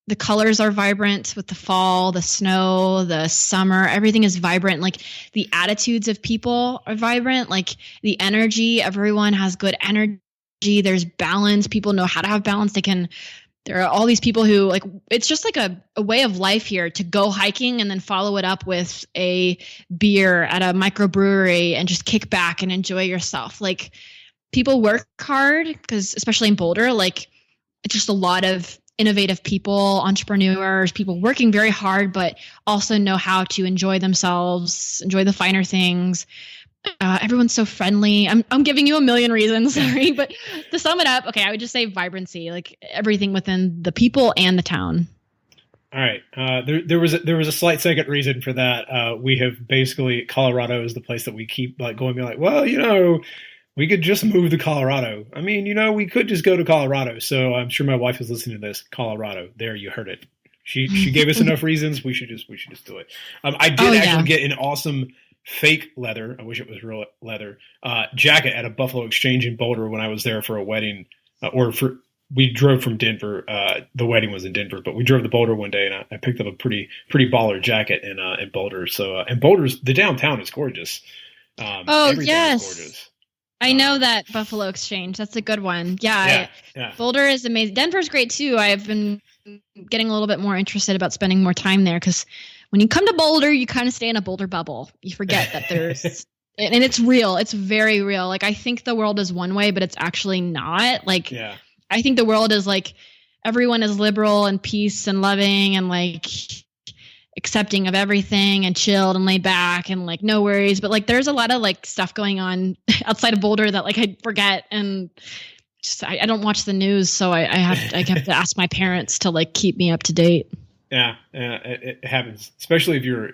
the colors are vibrant with the fall, the snow, the summer, everything is vibrant. Like the attitudes of people are vibrant, like the energy, everyone has good energy. There's balance. People know how to have balance. There are all these people who like, it's just like a way of life here to go hiking and then follow it up with a beer at a microbrewery and just kick back and enjoy yourself. Like people work hard because especially in Boulder, like it's just a lot of innovative people, entrepreneurs, people working very hard, but also know how to enjoy themselves, enjoy the finer things. Everyone's so friendly. I'm giving you a million reasons, sorry, but to sum it up, okay, I would just say vibrancy, like everything within the people and the town. All right. There was a slight second reason for that. We have basically Colorado is the place that we keep like going, be like, well, we could just move to Colorado. I mean, we could just go to Colorado. So I'm sure my wife is listening to this. Colorado. There, you heard it. She gave us enough reasons. We should just do it. I did actually get an awesome fake leather. I wish it was real leather jacket at a Buffalo Exchange in Boulder when I was there for a wedding, we drove from Denver. The wedding was in Denver, but we drove to Boulder one day, and I picked up a pretty baller jacket in Boulder. So, and Boulder's, the downtown is gorgeous. Yes. Is gorgeous. I know that Buffalo Exchange. That's a good one. Yeah. Boulder is amazing. Denver's great too. I've been getting a little bit more interested about spending more time there, because when you come to Boulder, you kind of stay in a Boulder bubble. You forget that there's, and it's real. It's very real. Like, I think the world is one way, but it's actually not. Like, I think the world is like, everyone is liberal and peace and loving and like accepting of everything and chilled and laid back and like no worries. But like, there's a lot of like stuff going on outside of Boulder that like I forget, and just I don't watch the news, so I have to ask my parents to like keep me up to date. Yeah, it happens, especially if you're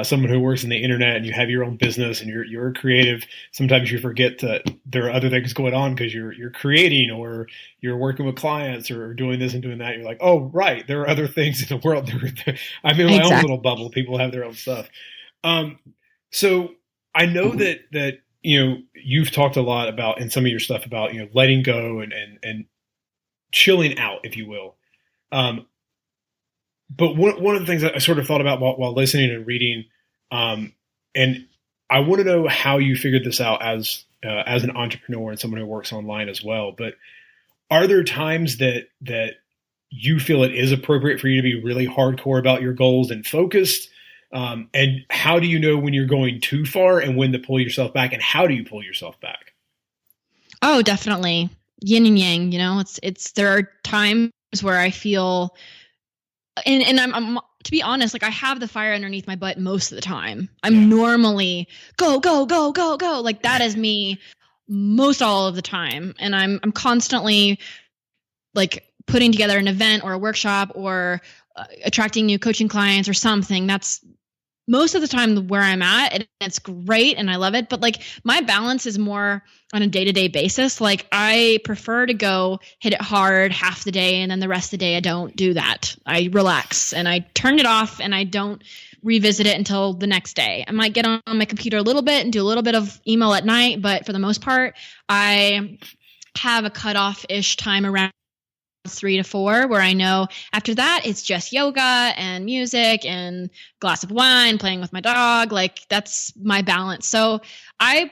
someone who works in the internet and you have your own business and you're a creative. Sometimes you forget that there are other things going on because you're creating, or you're working with clients, or doing this and doing that. You're like, oh, right, there are other things in the world. I'm in my own little bubble. People have their own stuff. So I know that you've talked a lot about in some of your stuff about letting go and chilling out, if you will. But one of the things that I sort of thought about while listening and reading, and I want to know how you figured this out as an entrepreneur and someone who works online as well. But are there times that you feel it is appropriate for you to be really hardcore about your goals and focused? And how do you know when you're going too far and when to pull yourself back? And how do you pull yourself back? Oh, definitely. Yin and yang, there are times where I feel, and I'm to be honest, like, I have the fire underneath my butt most of the time. I'm normally go, go, go, go, go. Like, that is me most all of the time. And I'm constantly like putting together an event or a workshop or attracting new coaching clients or something. That's most of the time where I'm at, and it's great and I love it. But like, my balance is more on a day-to-day basis. Like, I prefer to go hit it hard half the day, and then the rest of the day I don't do that. I relax and I turn it off, and I don't revisit it until the next day. I might get on my computer a little bit and do a little bit of email at night, but for the most part, I have a cutoff-ish time around 3 to 4, where I know after that it's just yoga and music and glass of wine, playing with my dog. Like, that's my balance. So I'm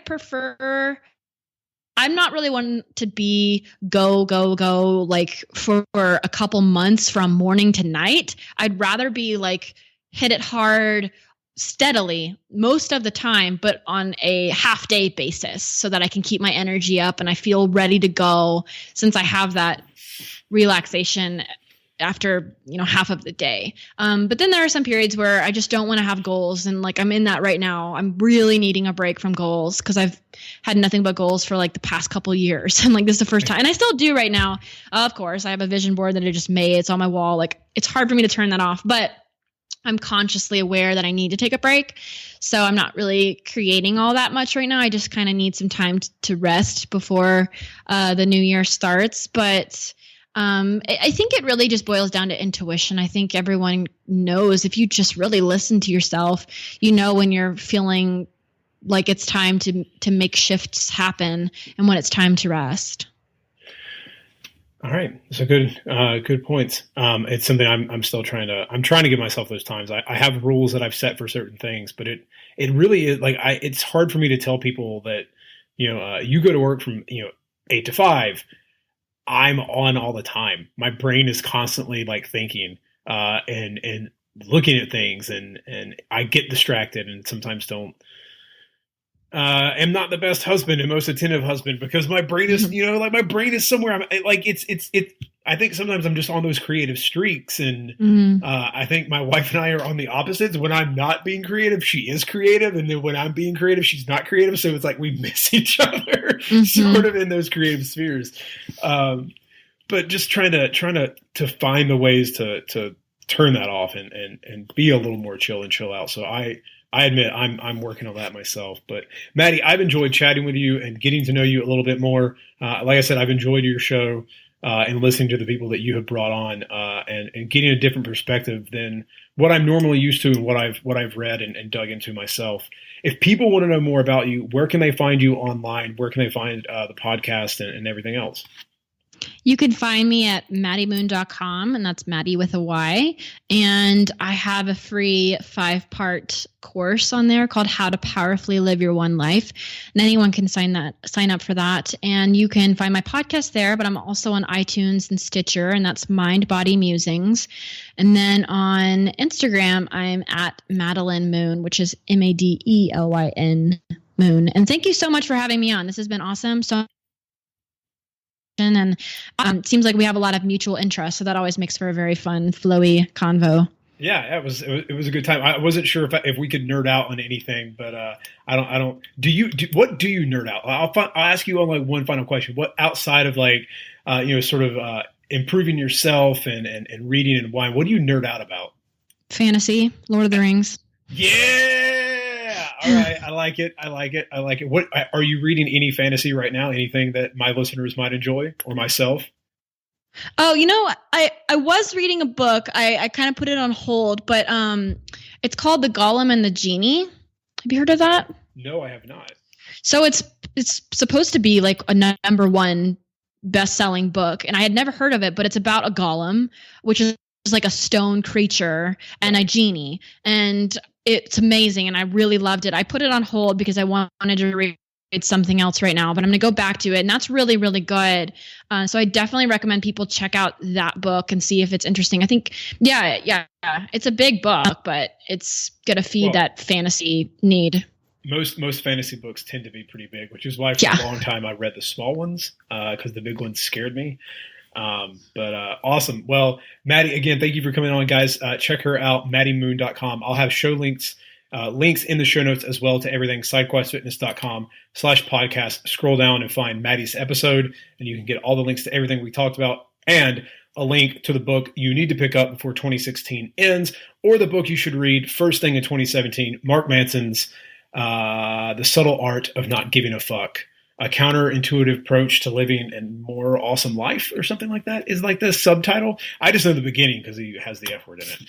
not really one to be go, go, go, like for a couple months from morning to night. I'd rather be like hit it hard steadily most of the time, but on a half day basis, so that I can keep my energy up and I feel ready to go, since I have that relaxation after half of the day. But then there are some periods where I just don't want to have goals, and like, I'm in that right now. I'm really needing a break from goals, because I've had nothing but goals for like the past couple years, and like, this is the first time, and I still do right now. Of course, I have a vision board that I just made. It's on my wall. Like, it's hard for me to turn that off, but I'm consciously aware that I need to take a break. So I'm not really creating all that much right now. I just kind of need some time to rest before the new year starts. But I think it really just boils down to intuition. I think everyone knows, if you just really listen to yourself, when you're feeling like it's time to make shifts happen and when it's time to rest. All right. So good points. It's something I'm still trying to give myself those times. I have rules that I've set for certain things, but it really is like, it's hard for me to tell people that, you go to work from, 8 to 5. I'm on all the time. My brain is constantly like thinking, and looking at things, and I get distracted, and sometimes don't, am not the best husband and most attentive husband, because my brain is, like, my brain is somewhere. I'm like, I think sometimes I'm just on those creative streaks, and I think my wife and I are on the opposites. When I'm not being creative, she is creative, and then when I'm being creative, she's not creative. So it's like we miss each other sort of in those creative spheres. But just trying to find the ways to turn that off and be a little more chill and chill out. So I admit I'm working on that myself. But Maddy, I've enjoyed chatting with you and getting to know you a little bit more. Like I said, I've enjoyed your show and listening to the people that you have brought on and getting a different perspective than what I'm normally used to and what I've read and dug into myself. If people want to know more about you, where can they find you online? Where can they find the podcast and everything else? You can find me at maddymoon.com, and that's Maddy with a Y. And I have a free 5-part course on there called How to Powerfully Live Your One Life. And anyone can sign up for that. And you can find my podcast there, but I'm also on iTunes and Stitcher, and that's Body Musings. And then on Instagram, I'm at Maddy Moon, which is Madelyn Moon. And thank you so much for having me on. This has been awesome. And it seems like we have a lot of mutual interests, so that always makes for a very fun, flowy convo. Yeah, it was a good time. I wasn't sure if we could nerd out on anything, but I don't. What do you nerd out? I'll ask you on like one final question. What outside of like sort of improving yourself and reading and wine? What do you nerd out about? Fantasy, Lord of the Rings. Yeah. All right. I like it. What are you reading? Any fantasy right now? Anything that my listeners might enjoy or myself? Oh, I was reading a book. I kind of put it on hold, but it's called The Golem and the Genie. Have you heard of that? No, I have not. So it's supposed to be like a number 1 best-selling book, and I had never heard of it, but it's about a golem, which is like a stone creature, and a genie, and it's amazing, and I really loved it. I put it on hold because I wanted to read something else right now, but I'm going to go back to it, and that's really, really good. So I definitely recommend people check out that book and see if it's interesting. I think, yeah, it's a big book, but it's going to feed that fantasy need. Most fantasy books tend to be pretty big, which is why for a long time I read the small ones because the big ones scared me. But awesome. Well, Maddy, again, thank you for coming on, guys. Check her out, maddymoon.com. I'll have show links in the show notes as well to everything, sidequestfitness.com/podcast. Scroll down and find Maddy's episode, and you can get all the links to everything we talked about and a link to the book you need to pick up before 2016 ends, or the book you should read first thing in 2017, Mark Manson's The Subtle Art of Not Giving a Fuck. A counterintuitive approach to living a more awesome life, or something like that, is like the subtitle. I just know the beginning because he has the F word in it.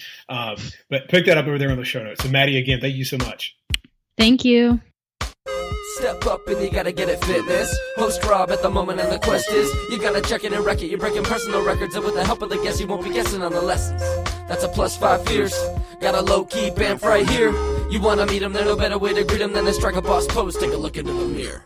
But pick that up over there on the show notes. So Maddy, again, thank you so much. Thank you. Step up and you gotta get it fitness. Host Rob at the moment, and the quest is you gotta check it and wreck it. You're breaking personal records, and with the help of the guests, you won't be guessing on the lessons. That's a +5 fears. Got a low-key band right here. You wanna meet them, there's no better way to greet them than to strike a boss pose. Take a look into the mirror.